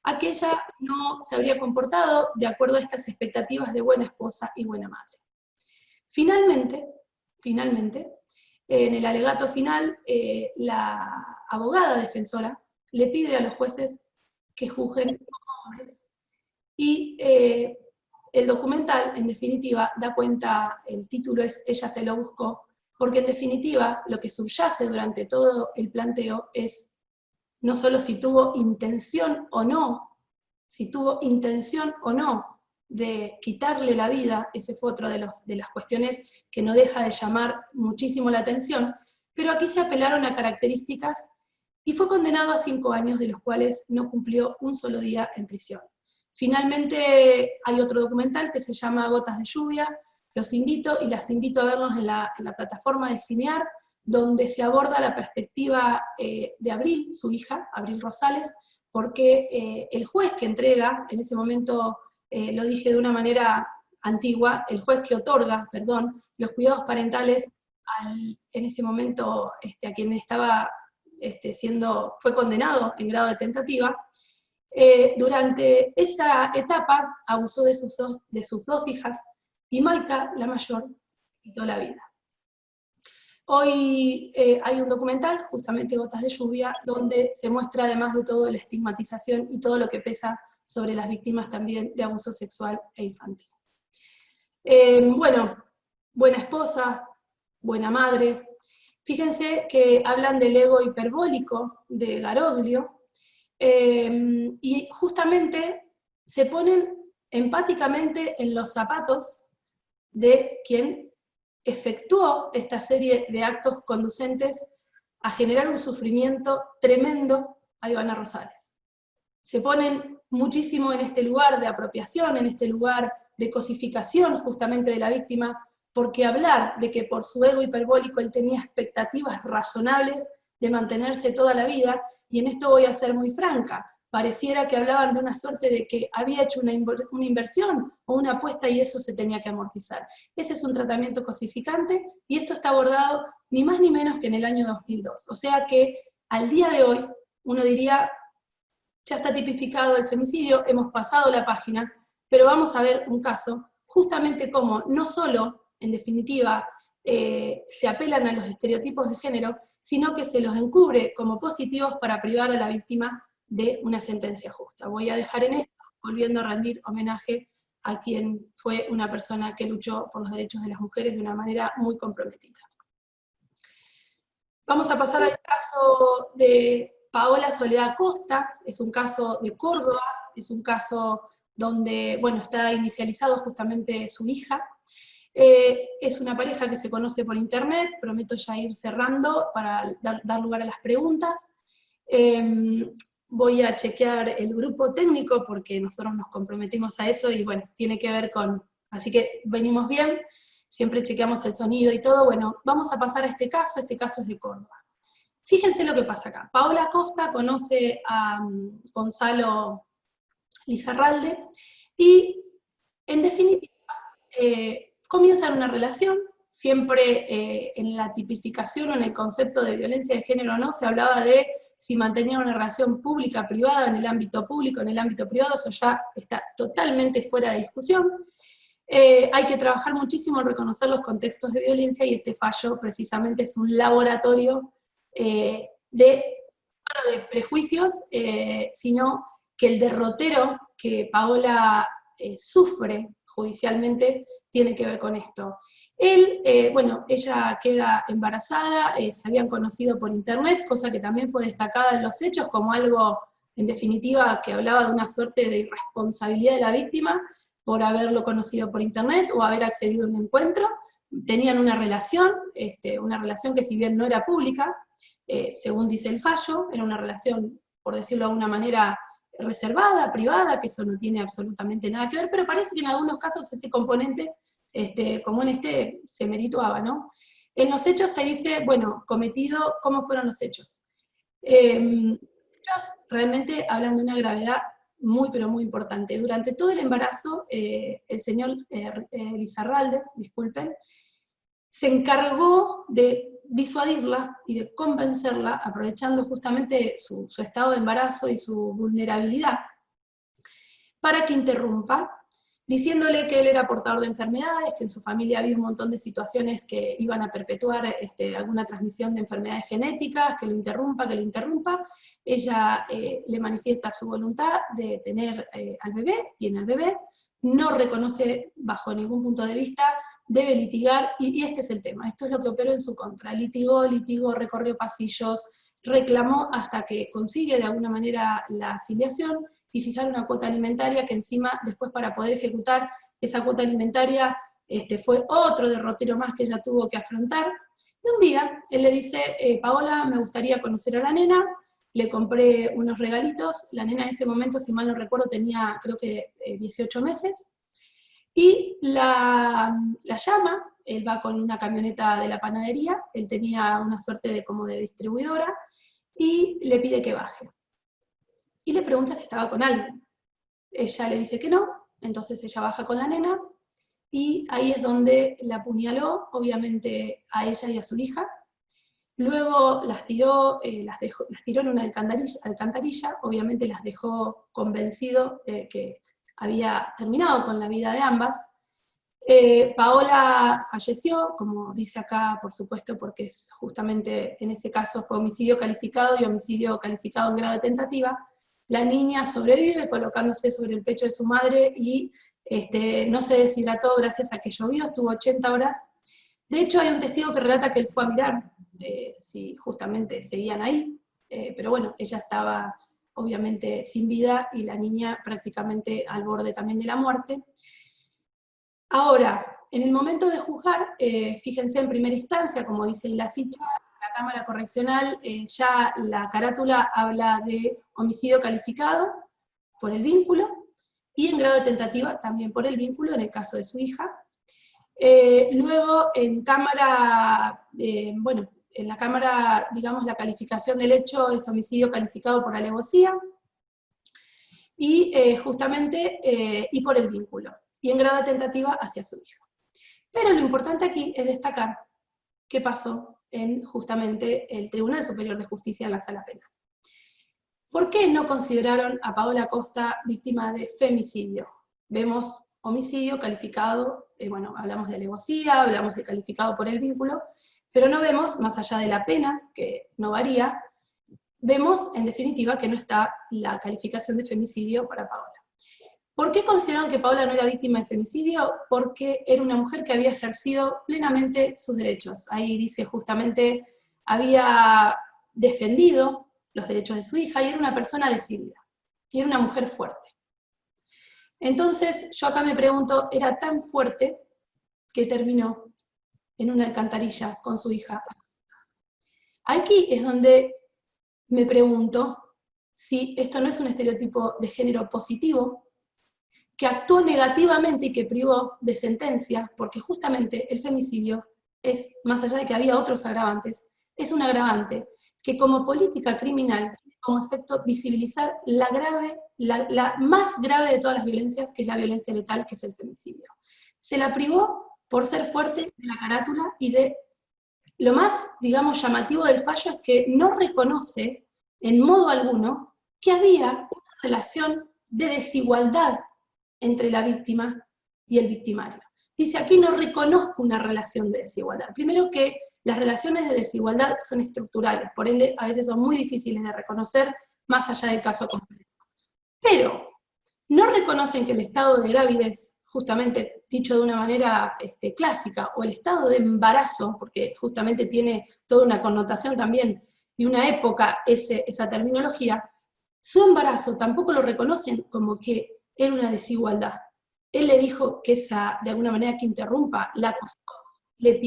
a que ella no se habría comportado de acuerdo a estas expectativas de buena esposa y buena madre. Finalmente, en el alegato final, la abogada defensora le pide a los jueces que juzguen como hombres, y el documental, en definitiva, da cuenta, el título es Ella se lo buscó, porque en definitiva lo que subyace durante todo el planteo es no solo si tuvo intención o no de quitarle la vida, ese fue otro de las cuestiones que no deja de llamar muchísimo la atención, pero aquí se apelaron a características y fue condenado a 5 años, de los cuales no cumplió un solo día en prisión. Finalmente hay otro documental que se llama Gotas de lluvia, los invito y las invito a verlos en la plataforma de Cinear, donde se aborda la perspectiva de Abril, su hija, Abril Rosales, porque el juez que entrega, en ese momento lo dije de una manera antigua, el juez que otorga, perdón, los cuidados parentales en ese momento a quien estaba fue condenado en grado de tentativa, durante esa etapa abusó de sus dos hijas, y Maika, la mayor, quitó la vida. Hoy hay un documental, justamente Gotas de lluvia, donde se muestra además de todo la estigmatización y todo lo que pesa sobre las víctimas también de abuso sexual e infantil. Bueno, buena esposa, buena madre. Fíjense que hablan del ego hiperbólico de Garoglio, y justamente se ponen empáticamente en los zapatos de quien efectuó esta serie de actos conducentes a generar un sufrimiento tremendo a Ivana Rosales. Se ponen muchísimo en este lugar de apropiación, en este lugar de cosificación justamente de la víctima, porque hablar de que por su ego hiperbólico él tenía expectativas razonables de mantenerse toda la vida, y en esto voy a ser muy franca, pareciera que hablaban de una suerte de que había hecho una inversión o una apuesta y eso se tenía que amortizar. Ese es un tratamiento cosificante y esto está abordado ni más ni menos que en el año 2002. O sea que al día de hoy uno diría, ya está tipificado el femicidio, hemos pasado la página, pero vamos a ver un caso, justamente como no solo, en definitiva, se apelan a los estereotipos de género, sino que se los encubre como positivos para privar a la víctima de una sentencia justa. Voy a dejar en esto, volviendo a rendir homenaje a quien fue una persona que luchó por los derechos de las mujeres de una manera muy comprometida. Vamos a pasar al caso de Paola Soledad Costa, es un caso de Córdoba, es un caso donde, bueno, está inicializado justamente su hija. Es una pareja que se conoce por internet, prometo ya ir cerrando para dar lugar a las preguntas. Voy a chequear el grupo técnico porque nosotros nos comprometimos a eso y bueno, tiene que ver con, así que venimos bien, siempre chequeamos el sonido y todo. Bueno, vamos a pasar a este caso es de Córdoba. Fíjense lo que pasa acá. Paola Costa conoce a Gonzalo Lizarralde y en definitiva comienzan una relación. Siempre en la tipificación o en el concepto de violencia de género no se hablaba de si mantenía una relación pública, privada, en el ámbito público, en el ámbito privado, eso ya está totalmente fuera de discusión. Hay que trabajar muchísimo en reconocer los contextos de violencia y este fallo precisamente es un laboratorio de prejuicios, sino que el derrotero que Paola sufre judicialmente tiene que ver con esto. Bueno, ella queda embarazada, se habían conocido por internet, cosa que también fue destacada en los hechos como algo, en definitiva, que hablaba de una suerte de irresponsabilidad de la víctima por haberlo conocido por internet o haber accedido a un encuentro. Tenían una relación que si bien no era pública, según dice el fallo, era una relación, por decirlo de alguna manera, reservada, privada, que eso no tiene absolutamente nada que ver, pero parece que en algunos casos ese componente, como en este, se merituaba, ¿no? En los hechos se dice, bueno, cometido, ¿cómo fueron los hechos? Ellos realmente hablan de una gravedad muy, pero muy importante. Durante todo el embarazo, el señor Lizarralde, disculpen, se encargó de disuadirla y de convencerla, aprovechando justamente su estado de embarazo y su vulnerabilidad, para que interrumpa, diciéndole que él era portador de enfermedades, que en su familia había un montón de situaciones que iban a perpetuar alguna transmisión de enfermedades genéticas, que lo interrumpa. Ella le manifiesta su voluntad de tener al bebé, tiene al bebé, no reconoce bajo ningún punto de vista, debe litigar, y este es el tema, esto es lo que operó en su contra, litigó, recorrió pasillos, reclamó hasta que consigue de alguna manera la afiliación, y fijar una cuota alimentaria que encima, después para poder ejecutar esa cuota alimentaria, fue otro derrotero más que ella tuvo que afrontar. Y un día, él le dice, Paola, me gustaría conocer a la nena, le compré unos regalitos, la nena en ese momento, si mal no recuerdo, tenía creo que 18 meses, y la llama, él va con una camioneta de la panadería, él tenía una suerte de como de distribuidora, y le pide que baje. Y le pregunta si estaba con alguien. Ella le dice que no, entonces ella baja con la nena, y ahí es donde la apuñaló, obviamente a ella y a su hija. Luego las tiró en una alcantarilla, obviamente las dejó convencido de que había terminado con la vida de ambas. Paola falleció, como dice acá, por supuesto, porque es justamente en ese caso fue homicidio calificado y homicidio calificado en grado de tentativa. La niña sobrevive colocándose sobre el pecho de su madre y no se deshidrató gracias a que llovió, estuvo 80 horas. De hecho, hay un testigo que relata que él fue a mirar si justamente seguían ahí, pero bueno, ella estaba obviamente sin vida y la niña prácticamente al borde también de la muerte. Ahora, en el momento de juzgar, fíjense en primera instancia, como dice la ficha, la Cámara Correccional, ya la carátula habla de homicidio calificado por el vínculo, y en grado de tentativa también por el vínculo, en el caso de su hija. Luego, en cámara, en la Cámara, digamos, la calificación del hecho es homicidio calificado por alevosía, y justamente, y por el vínculo, y en grado de tentativa hacia su hija. Pero lo importante aquí es destacar qué pasó en justamente el Tribunal Superior de Justicia en la Sala Penal. ¿Por qué no consideraron a Paola Costa víctima de femicidio? Vemos homicidio calificado, hablamos de alevosía, hablamos de calificado por el vínculo, pero no vemos, más allá de la pena, que no varía, vemos en definitiva que no está la calificación de femicidio para Paola. ¿Por qué consideraron que Paola no era víctima de femicidio? Porque era una mujer que había ejercido plenamente sus derechos. Ahí dice justamente, había defendido los derechos de su hija y era una persona decidida, y era una mujer fuerte. Entonces, yo acá me pregunto, ¿era tan fuerte que terminó en una alcantarilla con su hija? Aquí es donde me pregunto si esto no es un estereotipo de género positivo, que actuó negativamente y que privó de sentencia, porque justamente el femicidio es, más allá de que había otros agravantes, es un agravante que como política criminal, como efecto visibilizar la más grave de todas las violencias, que es la violencia letal, que es el femicidio. Se la privó por ser fuerte de la carátula, y de lo más, digamos, llamativo del fallo es que no reconoce en modo alguno que había una relación de desigualdad entre la víctima y el victimario. Dice, aquí no reconozco una relación de desigualdad. Primero que las relaciones de desigualdad son estructurales, por ende a veces son muy difíciles de reconocer más allá del caso concreto. Pero no reconocen que el estado de gravidez, justamente dicho de una manera clásica, o el estado de embarazo, porque justamente tiene toda una connotación también y una época esa terminología, su embarazo tampoco lo reconocen como que era una desigualdad. Él le dijo que de alguna manera que interrumpa, la acosó, le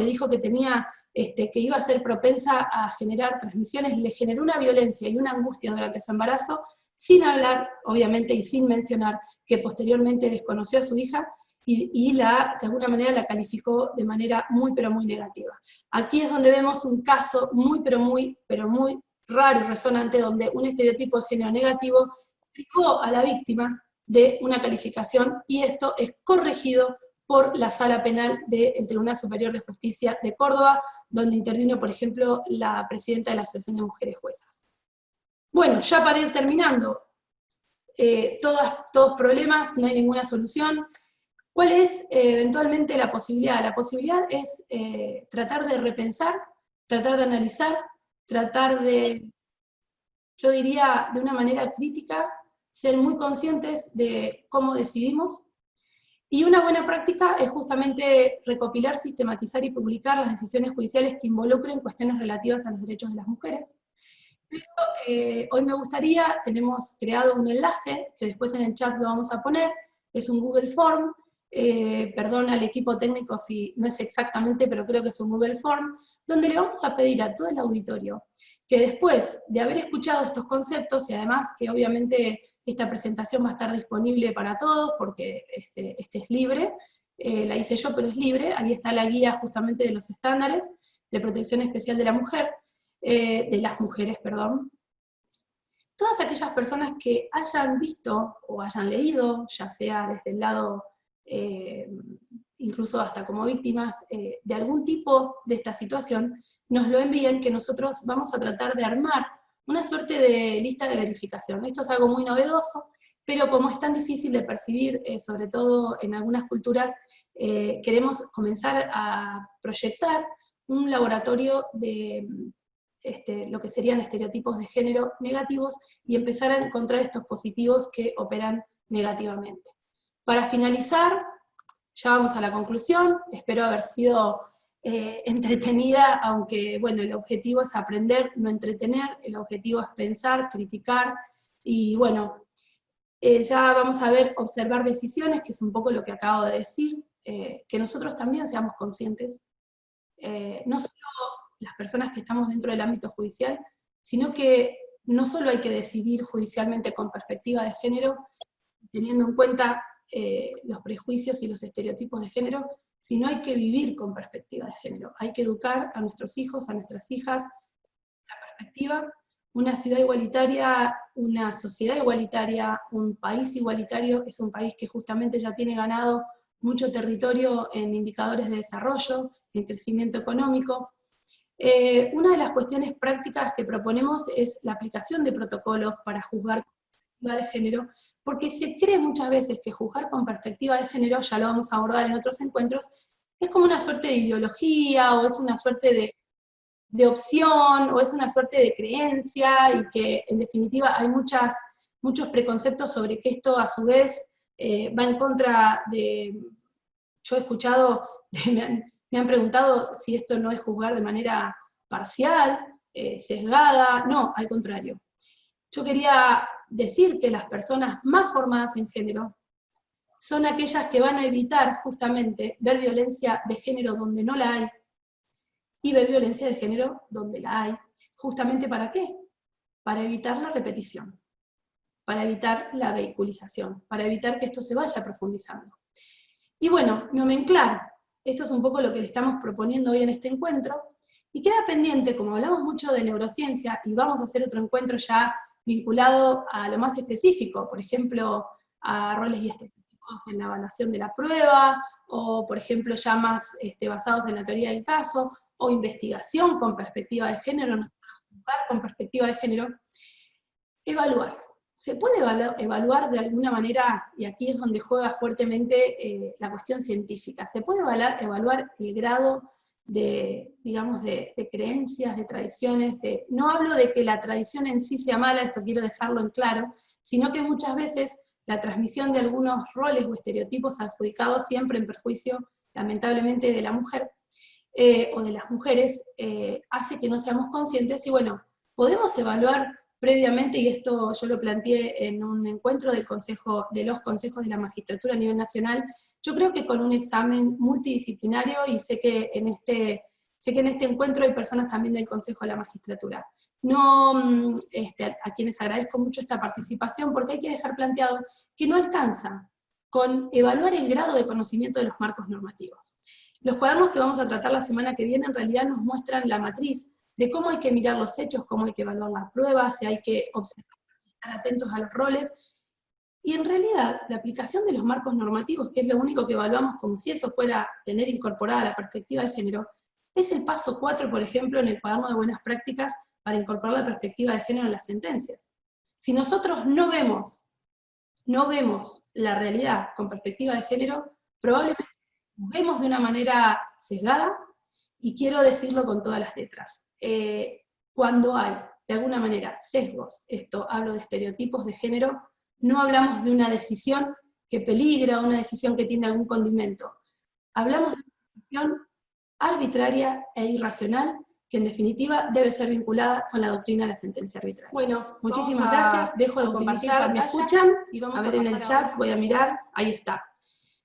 dijo que tenía, que iba a ser propensa a generar transmisiones, le generó una violencia y una angustia durante su embarazo, sin hablar, obviamente, y sin mencionar que posteriormente desconoció a su hija y de alguna manera la calificó de manera muy, pero muy negativa. Aquí es donde vemos un caso muy, pero muy raro y resonante, donde un estereotipo de género negativo privó a la víctima de una calificación, y esto es corregido por la Sala Penal del Tribunal Superior de Justicia de Córdoba, donde intervino, por ejemplo, la presidenta de la Asociación de Mujeres Juezas. Bueno, ya para ir terminando, todos problemas, no hay ninguna solución. ¿Cuál es eventualmente la posibilidad? La posibilidad es tratar de repensar, tratar de analizar, tratar de, yo diría, de una manera crítica, ser muy conscientes de cómo decidimos. Y una buena práctica es justamente recopilar, sistematizar y publicar las decisiones judiciales que involucren cuestiones relativas a los derechos de las mujeres. Hoy me gustaría, tenemos creado un enlace, que después en el chat lo vamos a poner, es un Google Form, perdón al equipo técnico si no es exactamente, pero creo que es un Google Form, donde le vamos a pedir a todo el auditorio que después de haber escuchado estos conceptos, y además que obviamente esta presentación va a estar disponible para todos, porque este es libre, la hice yo, pero es libre, ahí está la guía justamente de los estándares de protección especial de la mujer, de las mujeres, perdón. Todas aquellas personas que hayan visto o hayan leído, ya sea desde el lado, incluso hasta como víctimas, de algún tipo de esta situación, nos lo envíen, que nosotros vamos a tratar de armar una suerte de lista de verificación. Esto es algo muy novedoso, pero como es tan difícil de percibir, sobre todo en algunas culturas, queremos comenzar a proyectar un laboratorio de lo que serían estereotipos de género negativos y empezar a encontrar estos positivos que operan negativamente. Para finalizar, ya vamos a la conclusión, espero haber sido entretenida, aunque bueno, el objetivo es aprender, no entretener, el objetivo es pensar, criticar, y bueno, ya vamos a ver, observar decisiones, que es un poco lo que acabo de decir, que nosotros también seamos conscientes, no solo las personas que estamos dentro del ámbito judicial, sino que no solo hay que decidir judicialmente con perspectiva de género, teniendo en cuenta los prejuicios y los estereotipos de género, sino hay que vivir con perspectiva de género, hay que educar a nuestros hijos, a nuestras hijas, la perspectiva. Una ciudad igualitaria, una sociedad igualitaria, un país igualitario, es un país que justamente ya tiene ganado mucho territorio en indicadores de desarrollo, en crecimiento económico. Una de las cuestiones prácticas que proponemos es la aplicación de protocolos para juzgar con perspectiva de género, porque se cree muchas veces que juzgar con perspectiva de género, ya lo vamos a abordar en otros encuentros, es como una suerte de ideología, o es una suerte de opción, o es una suerte de creencia, y que en definitiva hay muchos preconceptos sobre que esto a su vez va en contra de... Yo he escuchado, me han preguntado si esto no es juzgar de manera parcial, sesgada, no, al contrario. Yo quería decir que las personas más formadas en género son aquellas que van a evitar justamente ver violencia de género donde no la hay, y ver violencia de género donde la hay. ¿Justamente para qué? Para evitar la repetición, para evitar la vehiculización, para evitar que esto se vaya profundizando. Y bueno, nomenclar, esto es un poco lo que le estamos proponiendo hoy en este encuentro, y queda pendiente, como hablamos mucho de neurociencia, y vamos a hacer otro encuentro ya vinculado a lo más específico, por ejemplo, a roles y estereotipos en la evaluación de la prueba, o por ejemplo ya más basados en la teoría del caso, o investigación con perspectiva de género, no juzgar con perspectiva de género, evaluar. ¿Se puede evaluar de alguna manera, y aquí es donde juega fuertemente la cuestión científica, se puede evaluar el grado de, digamos, de creencias, de tradiciones, no hablo de que la tradición en sí sea mala, esto quiero dejarlo en claro, sino que muchas veces la transmisión de algunos roles o estereotipos adjudicados siempre en perjuicio, lamentablemente, de la mujer, o de las mujeres, hace que no seamos conscientes, y bueno, podemos evaluar previamente, y esto yo lo planteé en un encuentro de los consejos de la magistratura a nivel nacional, yo creo que con un examen multidisciplinario, y sé que en este encuentro hay personas también del Consejo de la Magistratura. No, a quienes agradezco mucho esta participación, porque hay que dejar planteado que no alcanza con evaluar el grado de conocimiento de los marcos normativos. Los cuadernos que vamos a tratar la semana que viene en realidad nos muestran la matriz de cómo hay que mirar los hechos, cómo hay que evaluar las pruebas, si hay que observar, estar atentos a los roles, y en realidad la aplicación de los marcos normativos, que es lo único que evaluamos como si eso fuera tener incorporada la perspectiva de género, es el paso 4, por ejemplo, en el cuaderno de buenas prácticas para incorporar la perspectiva de género en las sentencias. Si nosotros no vemos la realidad con perspectiva de género, probablemente vemos de una manera sesgada, y quiero decirlo con todas las letras. Cuando hay, de alguna manera, sesgos, esto hablo de estereotipos de género, no hablamos de una decisión que peligra, una decisión que tiene algún condimento. Hablamos de una decisión arbitraria e irracional que en definitiva debe ser vinculada con la doctrina de la sentencia arbitral. Bueno, muchísimas gracias, dejo de conversar, ¿me escuchan? Y vamos a ver en el chat, voy a mirar, ahí está.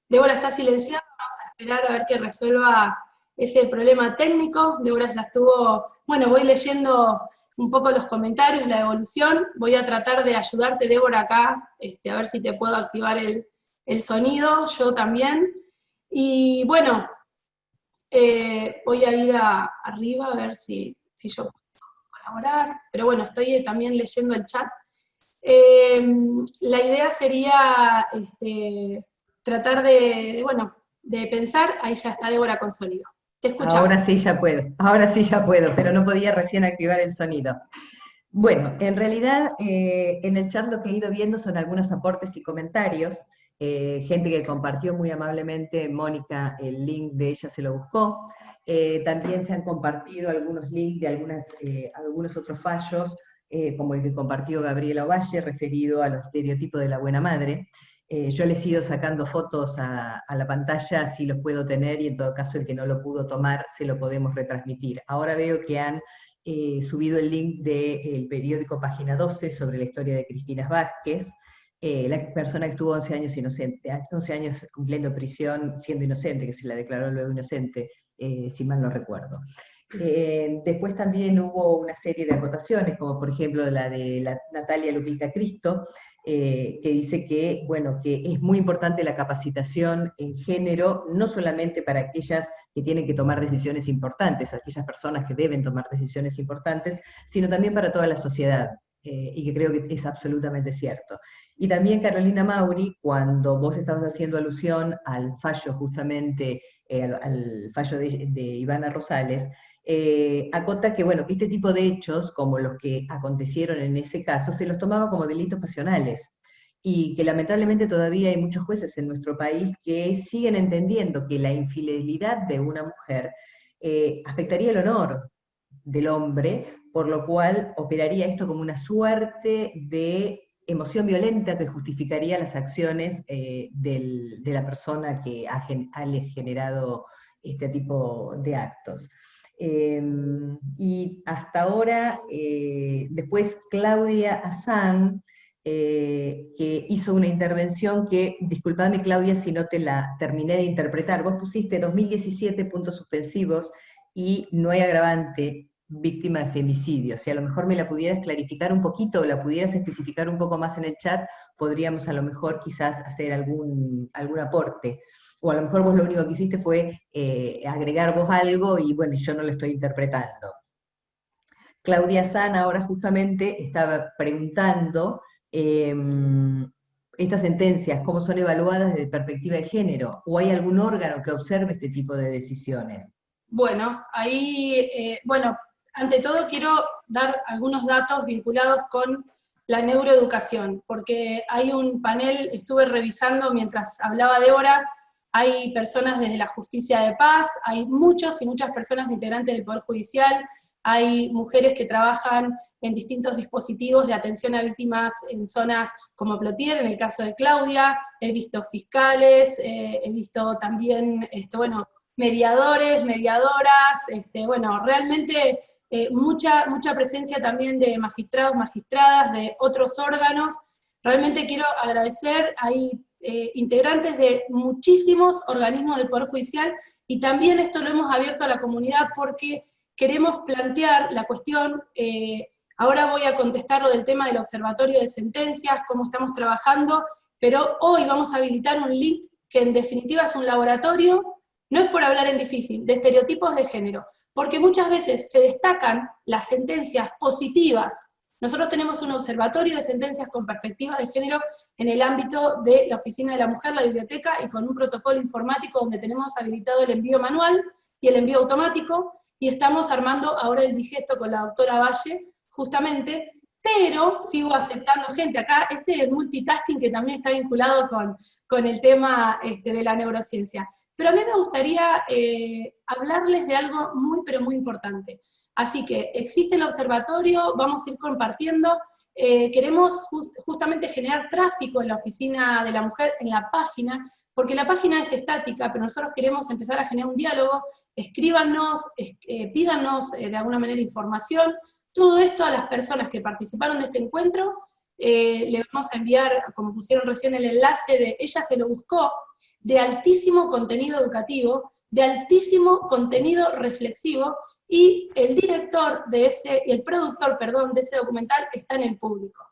Débora está silenciada, vamos a esperar a ver que resuelva ese problema técnico. Débora ya estuvo, bueno, voy leyendo un poco los comentarios, la evolución, voy a tratar de ayudarte, Débora, acá, a ver si te puedo activar el sonido, yo también. Y bueno, voy a ir arriba a ver si yo puedo colaborar, pero bueno, estoy también leyendo el chat. La idea sería tratar de pensar, ahí ya está Débora con sonido. Te escuchamos. Ahora sí ya puedo, pero no podía recién activar el sonido. Bueno, en realidad en el chat lo que he ido viendo son algunos aportes y comentarios, gente que compartió muy amablemente, Mónica, el link de ella se lo buscó, también se han compartido algunos links de algunos otros fallos, como el que compartió Gabriela Ovalle, referido a los estereotipos de la buena madre. Yo les he ido sacando fotos a la pantalla, así los puedo tener, y en todo caso el que no lo pudo tomar, se lo podemos retransmitir. Ahora veo que han subido el link del periódico Página 12 sobre la historia de Cristina Vázquez, la persona que estuvo 11 años inocente, 11 años cumpliendo prisión siendo inocente, que se la declaró luego inocente, si mal no recuerdo. Después también hubo una serie de acotaciones, como por ejemplo la de Natalia Lupica Cristo, que dice que, bueno, que es muy importante la capacitación en género, no solamente para aquellas que tienen que tomar decisiones importantes, aquellas personas que deben tomar decisiones importantes, sino también para toda la sociedad, y que creo que es absolutamente cierto. Y también Carolina Mauri, cuando vos estabas haciendo alusión al fallo justamente, al fallo de Ivana Rosales, acota que, bueno, que este tipo de hechos, como los que acontecieron en ese caso, se los tomaba como delitos pasionales, y que lamentablemente todavía hay muchos jueces en nuestro país que siguen entendiendo que la infidelidad de una mujer afectaría el honor del hombre, por lo cual operaría esto como una suerte de emoción violenta que justificaría las acciones de la persona que ha generado este tipo de actos. Y hasta ahora, después Claudia Azán, que hizo una intervención que, disculpadme Claudia si no te la terminé de interpretar, vos pusiste 2017 puntos suspensivos y no hay agravante, víctima de femicidio. Si a lo mejor me la pudieras clarificar un poquito, o la pudieras especificar un poco más en el chat, podríamos a lo mejor quizás hacer algún aporte. O a lo mejor vos lo único que hiciste fue agregar vos algo y bueno, yo no lo estoy interpretando. Claudia San ahora justamente estaba preguntando estas sentencias, ¿cómo son evaluadas desde perspectiva de género? ¿O hay algún órgano que observe este tipo de decisiones? Bueno, ahí, ante todo quiero dar algunos datos vinculados con la neuroeducación, porque hay un panel, estuve revisando mientras hablaba Débora, hay personas desde la justicia de paz, hay muchos y muchas personas integrantes del Poder Judicial, hay mujeres que trabajan en distintos dispositivos de atención a víctimas en zonas como Plotier, en el caso de Claudia, he visto fiscales, he visto también, mediadores, mediadoras, realmente mucha presencia también de magistrados, magistradas, de otros órganos. Realmente quiero agradecer, hay integrantes de muchísimos organismos del Poder Judicial, y también esto lo hemos abierto a la comunidad porque queremos plantear la cuestión, ahora voy a contestar lo del tema del observatorio de sentencias, cómo estamos trabajando, pero hoy vamos a habilitar un link que en definitiva es un laboratorio, no es por hablar en difícil, de estereotipos de género, porque muchas veces se destacan las sentencias positivas. Nosotros tenemos un observatorio de sentencias con perspectiva de género en el ámbito de la Oficina de la Mujer, la biblioteca, y con un protocolo informático donde tenemos habilitado el envío manual y el envío automático, y estamos armando ahora el digesto con la doctora Valle, justamente, pero sigo aceptando gente. Acá multitasking que también está vinculado con el tema de la neurociencia. Pero a mí me gustaría hablarles de algo muy, pero muy importante. Así que existe el observatorio, vamos a ir compartiendo, queremos justamente generar tráfico en la oficina de la mujer, en la página, porque la página es estática, pero nosotros queremos empezar a generar un diálogo. Escríbanos, pídanos de alguna manera información. Todo esto a las personas que participaron de este encuentro, le vamos a enviar, como pusieron recién el enlace, ella se lo buscó, de altísimo contenido educativo, de altísimo contenido reflexivo, y el director el productor, perdón, de ese documental está en el público.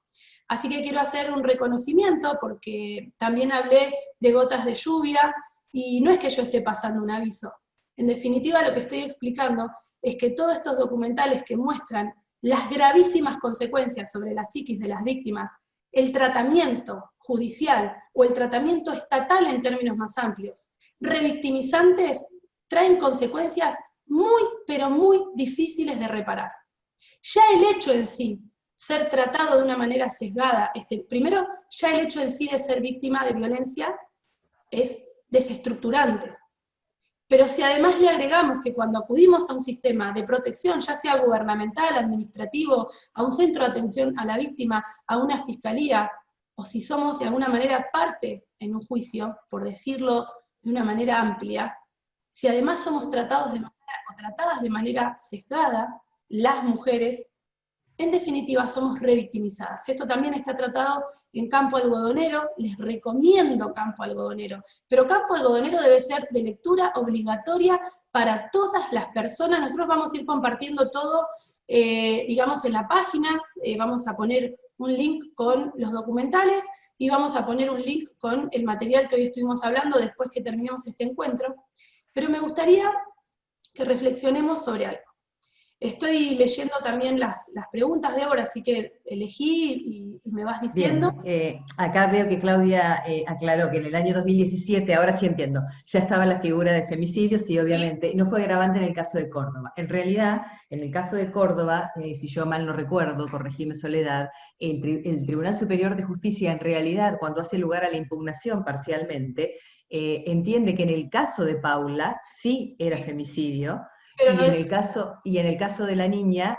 Así que quiero hacer un reconocimiento, porque también hablé de gotas de lluvia, y no es que yo esté pasando un aviso. En definitiva, lo que estoy explicando es que todos estos documentales que muestran las gravísimas consecuencias sobre la psiquis de las víctimas, el tratamiento judicial o el tratamiento estatal en términos más amplios, revictimizantes, traen consecuencias muy, pero muy difíciles de reparar. Ya el hecho en sí, ser tratado de una manera sesgada, primero, ya el hecho en sí de ser víctima de violencia es desestructurante. Pero si además le agregamos que cuando acudimos a un sistema de protección, ya sea gubernamental, administrativo, a un centro de atención a la víctima, a una fiscalía, o si somos de alguna manera parte en un juicio, por decirlo de una manera amplia, si además somos tratadas de manera sesgada, las mujeres, en definitiva, somos revictimizadas. Esto también está tratado en Campo Algodonero, les recomiendo Campo Algodonero, pero Campo Algodonero debe ser de lectura obligatoria para todas las personas. Nosotros vamos a ir compartiendo todo, digamos, en la página, vamos a poner un link con los documentales, y vamos a poner un link con el material que hoy estuvimos hablando después que terminemos este encuentro, pero me gustaría que reflexionemos sobre algo. Estoy leyendo también las preguntas, Débora, así que elegí y me vas diciendo. Bien, acá veo que Claudia aclaró que en el año 2017, ahora sí entiendo, ya estaba la figura de femicidio, sí, obviamente, y no fue agravante en el caso de Córdoba. En realidad, en el caso de Córdoba, si yo mal no recuerdo, corregime Soledad, el Tribunal Superior de Justicia, en realidad, cuando hace lugar a la impugnación parcialmente, entiende que en el caso de Paula sí era femicidio, Pero y, no en el caso de la niña,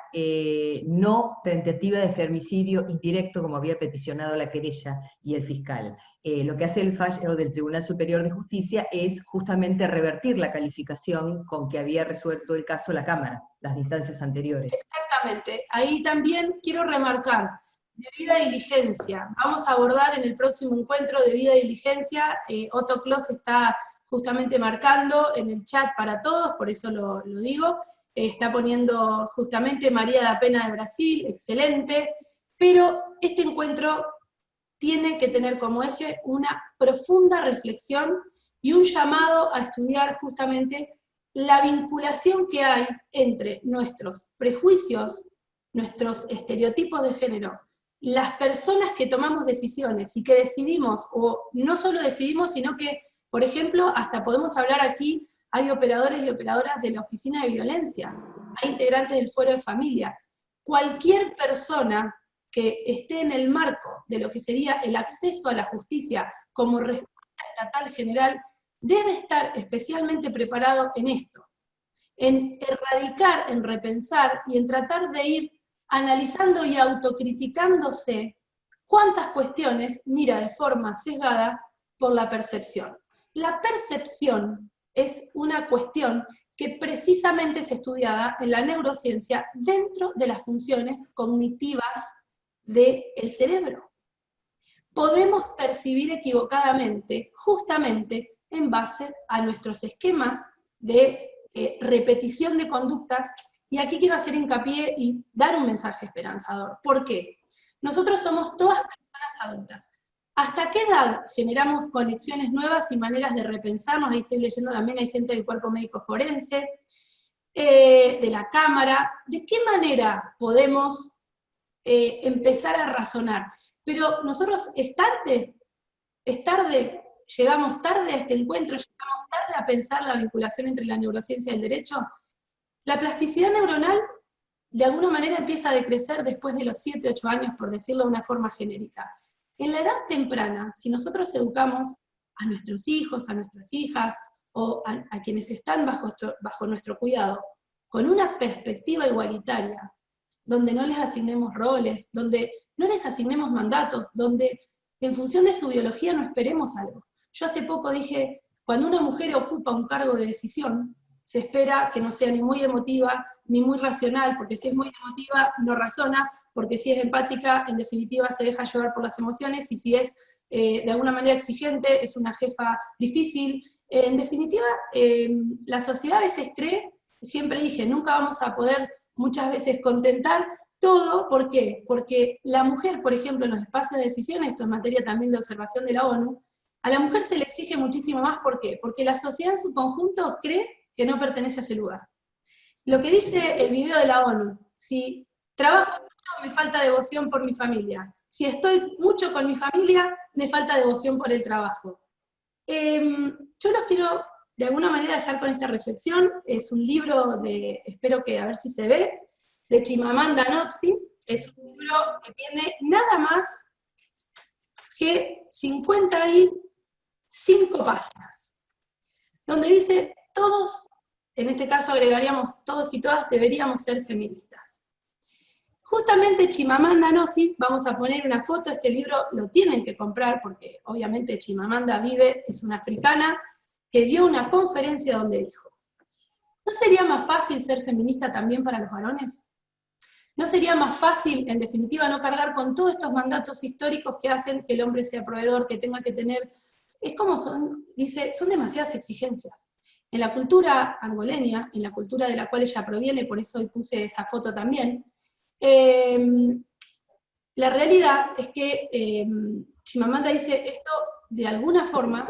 no tentativa de femicidio indirecto, como había peticionado la querella y el fiscal. Lo que hace el fallo del Tribunal Superior de Justicia es justamente revertir la calificación con que había resuelto el caso la Cámara, las instancias anteriores. Exactamente. Ahí también quiero remarcar, debida diligencia. Vamos a abordar en el próximo encuentro debida diligencia. Otto Kloss está justamente marcando en el chat para todos, por eso lo digo. Está poniendo justamente María da Pena de Brasil, excelente. Pero este encuentro tiene que tener como eje una profunda reflexión y un llamado a estudiar justamente la vinculación que hay entre nuestros prejuicios, nuestros estereotipos de género, las personas que tomamos decisiones y que decidimos, o no solo decidimos, sino que, por ejemplo, hasta podemos hablar aquí, hay operadores y operadoras de la Oficina de Violencia, hay integrantes del Foro de Familia. Cualquier persona que esté en el marco de lo que sería el acceso a la justicia como respuesta estatal general, debe estar especialmente preparado en esto, en erradicar, en repensar y en tratar de ir analizando y autocriticándose cuántas cuestiones mira de forma sesgada por la percepción. La percepción es una cuestión que precisamente es estudiada en la neurociencia dentro de las funciones cognitivas del cerebro. Podemos percibir equivocadamente, justamente en base a nuestros esquemas de repetición de conductas, y aquí quiero hacer hincapié y dar un mensaje esperanzador. ¿Por qué? Nosotros somos todas personas adultas. ¿Hasta qué edad generamos conexiones nuevas y maneras de repensarnos? Ahí estoy leyendo también, hay gente del cuerpo médico forense, de la Cámara. ¿De qué manera podemos empezar a razonar? Pero nosotros es tarde, llegamos tarde a este encuentro, llegamos tarde a pensar la vinculación entre la neurociencia y el derecho. La plasticidad neuronal de alguna manera empieza a decrecer después de los 7, 8 años, por decirlo de una forma genérica. En la edad temprana, si nosotros educamos a nuestros hijos, a nuestras hijas, o a quienes están bajo nuestro cuidado, con una perspectiva igualitaria, donde no les asignemos roles, donde no les asignemos mandatos, donde en función de su biología no esperemos algo. Yo hace poco dije, cuando una mujer ocupa un cargo de decisión, se espera que no sea ni muy emotiva, ni muy racional, porque si es muy emotiva, no razona, porque si es empática, en definitiva se deja llevar por las emociones, y si es de alguna manera exigente, es una jefa difícil. En definitiva, la sociedad a veces cree, siempre dije, nunca vamos a poder muchas veces contentar todo. ¿Por qué? Porque la mujer, por ejemplo, en los espacios de decisión, esto es materia también de observación de la ONU, a la mujer se le exige muchísimo más. ¿Por qué? Porque la sociedad en su conjunto cree que no pertenece a ese lugar. Lo que dice el video de la ONU, si trabajo mucho, me falta devoción por mi familia. Si estoy mucho con mi familia, me falta devoción por el trabajo. Yo los quiero de alguna manera dejar con esta reflexión. Es un libro de, espero que a ver si se ve, de Chimamanda Ngozi. Es un libro que tiene nada más que 55 páginas, donde dice, todos, en este caso agregaríamos todos y todas, deberíamos ser feministas. Justamente Chimamanda Ngozi, vamos a poner una foto, este libro lo tienen que comprar, porque obviamente Chimamanda vive, es una africana, que dio una conferencia donde dijo, ¿no sería más fácil ser feminista también para los varones? ¿No sería más fácil, en definitiva, no cargar con todos estos mandatos históricos que hacen que el hombre sea proveedor, que tenga que tener... Es como son, dice, son demasiadas exigencias. En la cultura angoleña, en la cultura de la cual ella proviene, por eso hoy puse esa foto también, la realidad es que Chimamanda dice, esto de alguna forma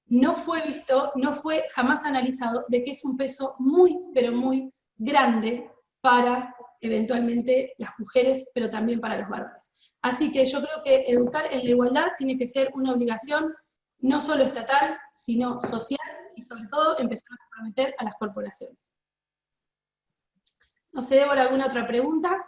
no fue visto, no fue jamás analizado, de que es un peso muy, pero muy grande para eventualmente las mujeres, pero también para los varones. Así que yo creo que educar en la igualdad tiene que ser una obligación no solo estatal, sino social, y sobre todo empezar a comprometer a las corporaciones. No sé, Débora, ¿alguna otra pregunta?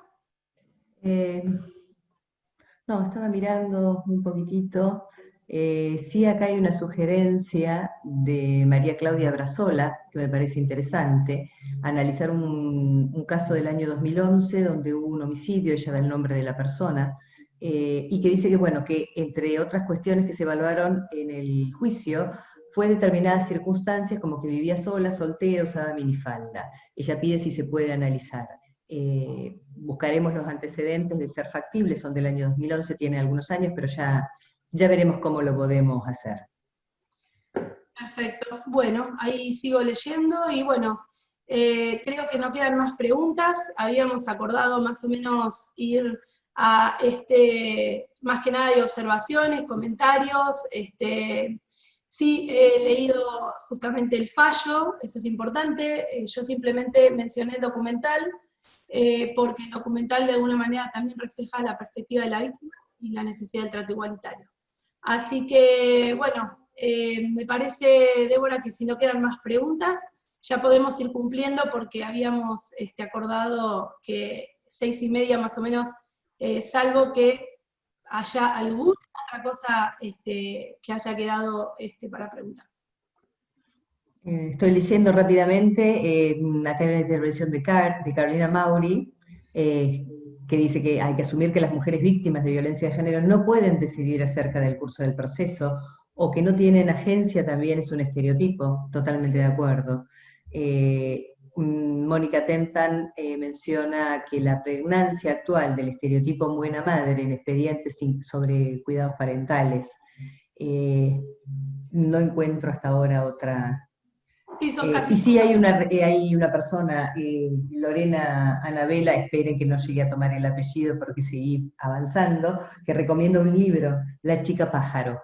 No, estaba mirando un poquitito. Sí, acá hay una sugerencia de María Claudia Brazola, que me parece interesante, analizar un caso del año 2011 donde hubo un homicidio, ella da el nombre de la persona, y que dice que, bueno, que entre otras cuestiones que se evaluaron en el juicio, fue determinadas circunstancias como que vivía sola, soltera, usaba minifalda. Ella pide si se puede analizar. Buscaremos los antecedentes de ser factibles, son del año 2011, tiene algunos años, pero ya veremos cómo lo podemos hacer. Perfecto. Bueno, ahí sigo leyendo y bueno, creo que no quedan más preguntas. Habíamos acordado más o menos ir a más que nada de observaciones, comentarios. Sí, he leído justamente el fallo, eso es importante. Yo simplemente mencioné el documental, porque el documental de alguna manera también refleja la perspectiva de la víctima y la necesidad del trato igualitario. Así que, bueno, me parece, Débora, que si no quedan más preguntas, ya podemos ir cumpliendo porque habíamos acordado que 6:30 más o menos, salvo que haya alguna otra cosa que haya quedado para preguntar. Estoy leyendo rápidamente, acá hay una intervención de Carolina Mauri, que dice que hay que asumir que las mujeres víctimas de violencia de género no pueden decidir acerca del curso del proceso, o que no tienen agencia también es un estereotipo, totalmente de acuerdo. Mónica Tentan menciona que la pregnancia actual del estereotipo buena madre en expedientes sobre cuidados parentales, no encuentro hasta ahora otra... Sí, son casi y sí hay una persona, Lorena Anabela, esperen que no llegue a tomar el apellido porque seguí avanzando, que recomienda un libro, La chica pájaro.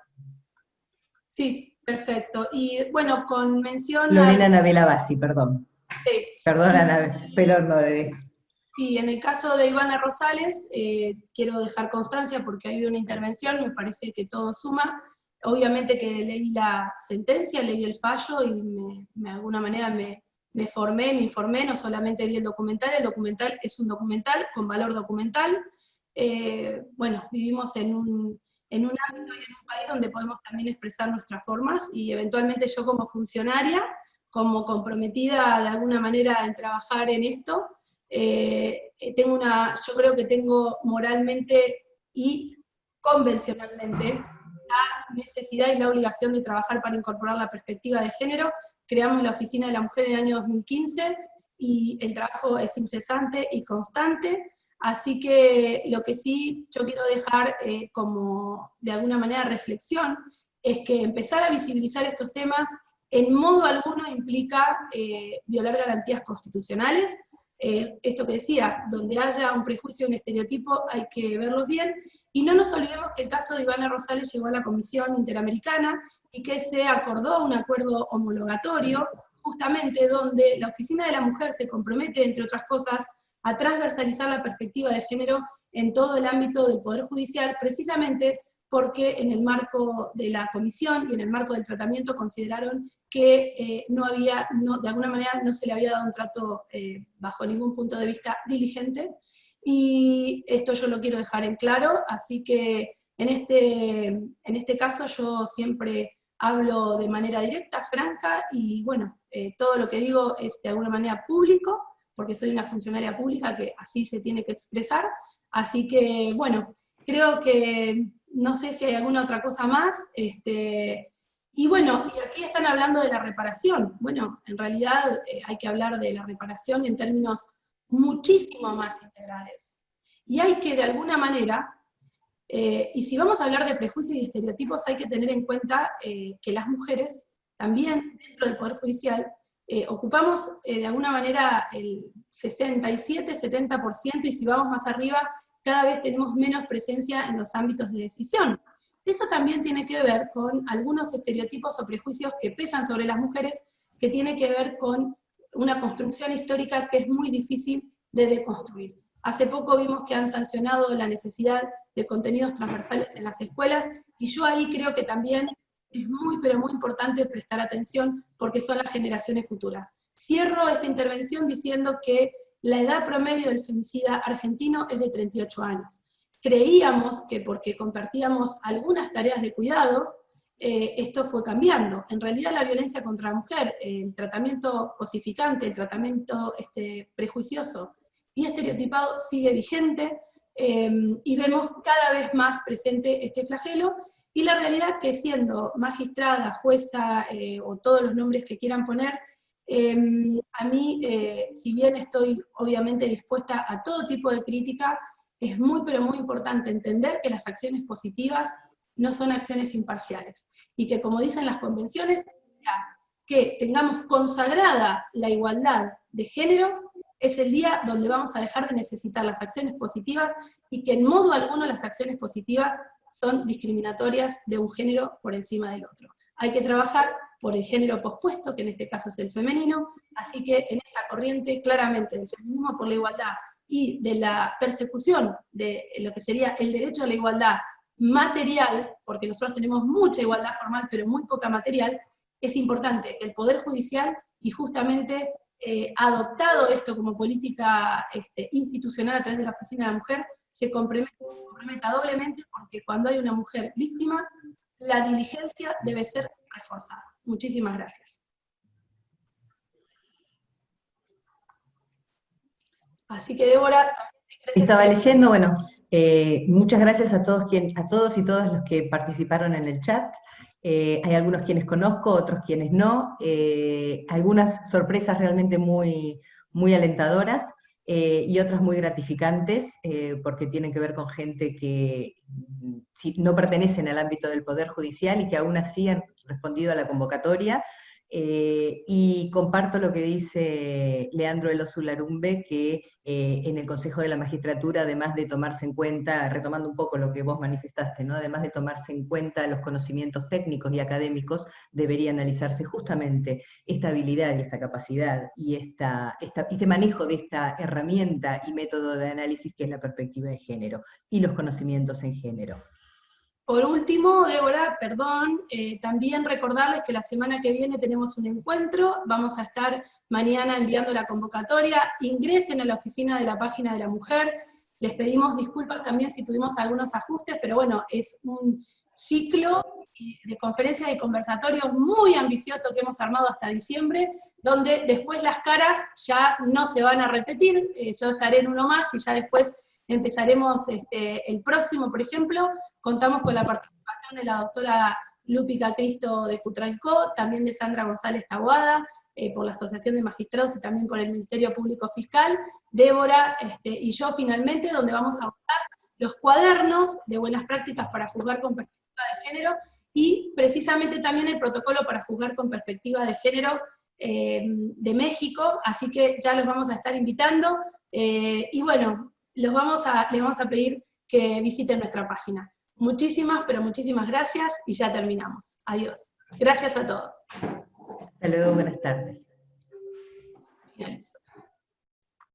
Sí, perfecto. Y bueno, con mención Lorena Anabela Bassi, perdón. Sí. Perdón, perdón, Y en el caso de Ivana Rosales, quiero dejar constancia porque hay una intervención, me parece que todo suma. Obviamente que leí la sentencia, leí el fallo y de alguna manera me informé, no solamente vi el documental es un documental con valor documental. Bueno, vivimos en un ámbito y en un país donde podemos también expresar nuestras formas, y eventualmente yo como funcionaria, como comprometida de alguna manera en trabajar en esto, yo creo que tengo moralmente y convencionalmente la necesidad y la obligación de trabajar para incorporar la perspectiva de género. Creamos la Oficina de la Mujer en el año 2015, y el trabajo es incesante y constante, así que lo que sí yo quiero dejar como de alguna manera reflexión, es que empezar a visibilizar estos temas en modo alguno implica violar garantías constitucionales. Esto que decía, donde haya un prejuicio, un estereotipo, hay que verlos bien, y no nos olvidemos que el caso de Ivana Rosales llegó a la Comisión Interamericana, y que se acordó un acuerdo homologatorio, justamente donde la Oficina de la Mujer se compromete, entre otras cosas, a transversalizar la perspectiva de género en todo el ámbito del Poder Judicial, precisamente porque en el marco de la comisión y en el marco del tratamiento consideraron que de alguna manera no se le había dado un trato bajo ningún punto de vista diligente, y esto yo lo quiero dejar en claro, así que en este caso yo siempre hablo de manera directa, franca, y bueno, todo lo que digo es de alguna manera público, porque soy una funcionaria pública que así se tiene que expresar, así que bueno, creo que no sé si hay alguna otra cosa más, y bueno, y aquí están hablando de la reparación. Bueno, en realidad hay que hablar de la reparación en términos muchísimo más integrales. Y hay que, de alguna manera, y si vamos a hablar de prejuicios y estereotipos, hay que tener en cuenta que las mujeres, también dentro del Poder Judicial, ocupamos de alguna manera el 67-70%, y si vamos más arriba, cada vez tenemos menos presencia en los ámbitos de decisión. Eso también tiene que ver con algunos estereotipos o prejuicios que pesan sobre las mujeres, que tiene que ver con una construcción histórica que es muy difícil de deconstruir. Hace poco vimos que han sancionado la necesidad de contenidos transversales en las escuelas, y yo ahí creo que también es muy, pero muy importante prestar atención, porque son las generaciones futuras. Cierro esta intervención diciendo que la edad promedio del femicida argentino es de 38 años. Creíamos que porque compartíamos algunas tareas de cuidado, esto fue cambiando. En realidad la violencia contra la mujer, el tratamiento cosificante, el tratamiento prejuicioso y estereotipado sigue vigente, y vemos cada vez más presente este flagelo, y la realidad que siendo magistrada, jueza, o todos los nombres que quieran poner, a mí, si bien estoy obviamente dispuesta a todo tipo de crítica, es muy pero muy importante entender que las acciones positivas no son acciones imparciales, y que, como dicen las convenciones, que tengamos consagrada la igualdad de género es el día donde vamos a dejar de necesitar las acciones positivas, y que en modo alguno las acciones positivas son discriminatorias de un género por encima del otro. Hay que trabajar por el género pospuesto, que en este caso es el femenino, así que en esa corriente claramente del feminismo por la igualdad y de la persecución de lo que sería el derecho a la igualdad material, porque nosotros tenemos mucha igualdad formal pero muy poca material, es importante que el Poder Judicial, y justamente adoptado esto como política institucional a través de la Oficina de la Mujer, se comprometa doblemente, porque cuando hay una mujer víctima, la diligencia debe ser reforzada. Muchísimas gracias. Así que, Débora, estaba leyendo, bueno, muchas gracias a todos y todas los que participaron en el chat. Hay algunos quienes conozco, otros quienes no, algunas sorpresas realmente muy, muy alentadoras, y otras muy gratificantes, porque tienen que ver con gente que no pertenecen al ámbito del Poder Judicial y que aún así han respondido a la convocatoria. Y comparto lo que dice Leandro Elosularumbe, que en el Consejo de la Magistratura, además de tomarse en cuenta, retomando un poco lo que vos manifestaste, ¿no? Además de tomarse en cuenta los conocimientos técnicos y académicos, debería analizarse justamente esta habilidad y esta capacidad y este manejo de esta herramienta y método de análisis que es la perspectiva de género y los conocimientos en género. Por último, Débora, perdón, también recordarles que la semana que viene tenemos un encuentro, vamos a estar mañana enviando la convocatoria, ingresen a la oficina de la página de la mujer, les pedimos disculpas también si tuvimos algunos ajustes, pero bueno, es un ciclo de conferencias y conversatorios muy ambicioso que hemos armado hasta diciembre, donde después las caras ya no se van a repetir, yo estaré en uno más y ya después empezaremos el próximo, por ejemplo. Contamos con la participación de la doctora Lúpica Cristo de Cutralcó, también de Sandra González Taboada, por la Asociación de Magistrados y también por el Ministerio Público Fiscal, Débora y yo finalmente, donde vamos a abordar los cuadernos de buenas prácticas para juzgar con perspectiva de género, y precisamente también el protocolo para juzgar con perspectiva de género de México, así que ya los vamos a estar invitando, y bueno, les vamos a pedir que visiten nuestra página. Muchísimas, pero muchísimas gracias, y ya terminamos. Adiós. Gracias a todos. Hasta luego, buenas tardes. Finalizo.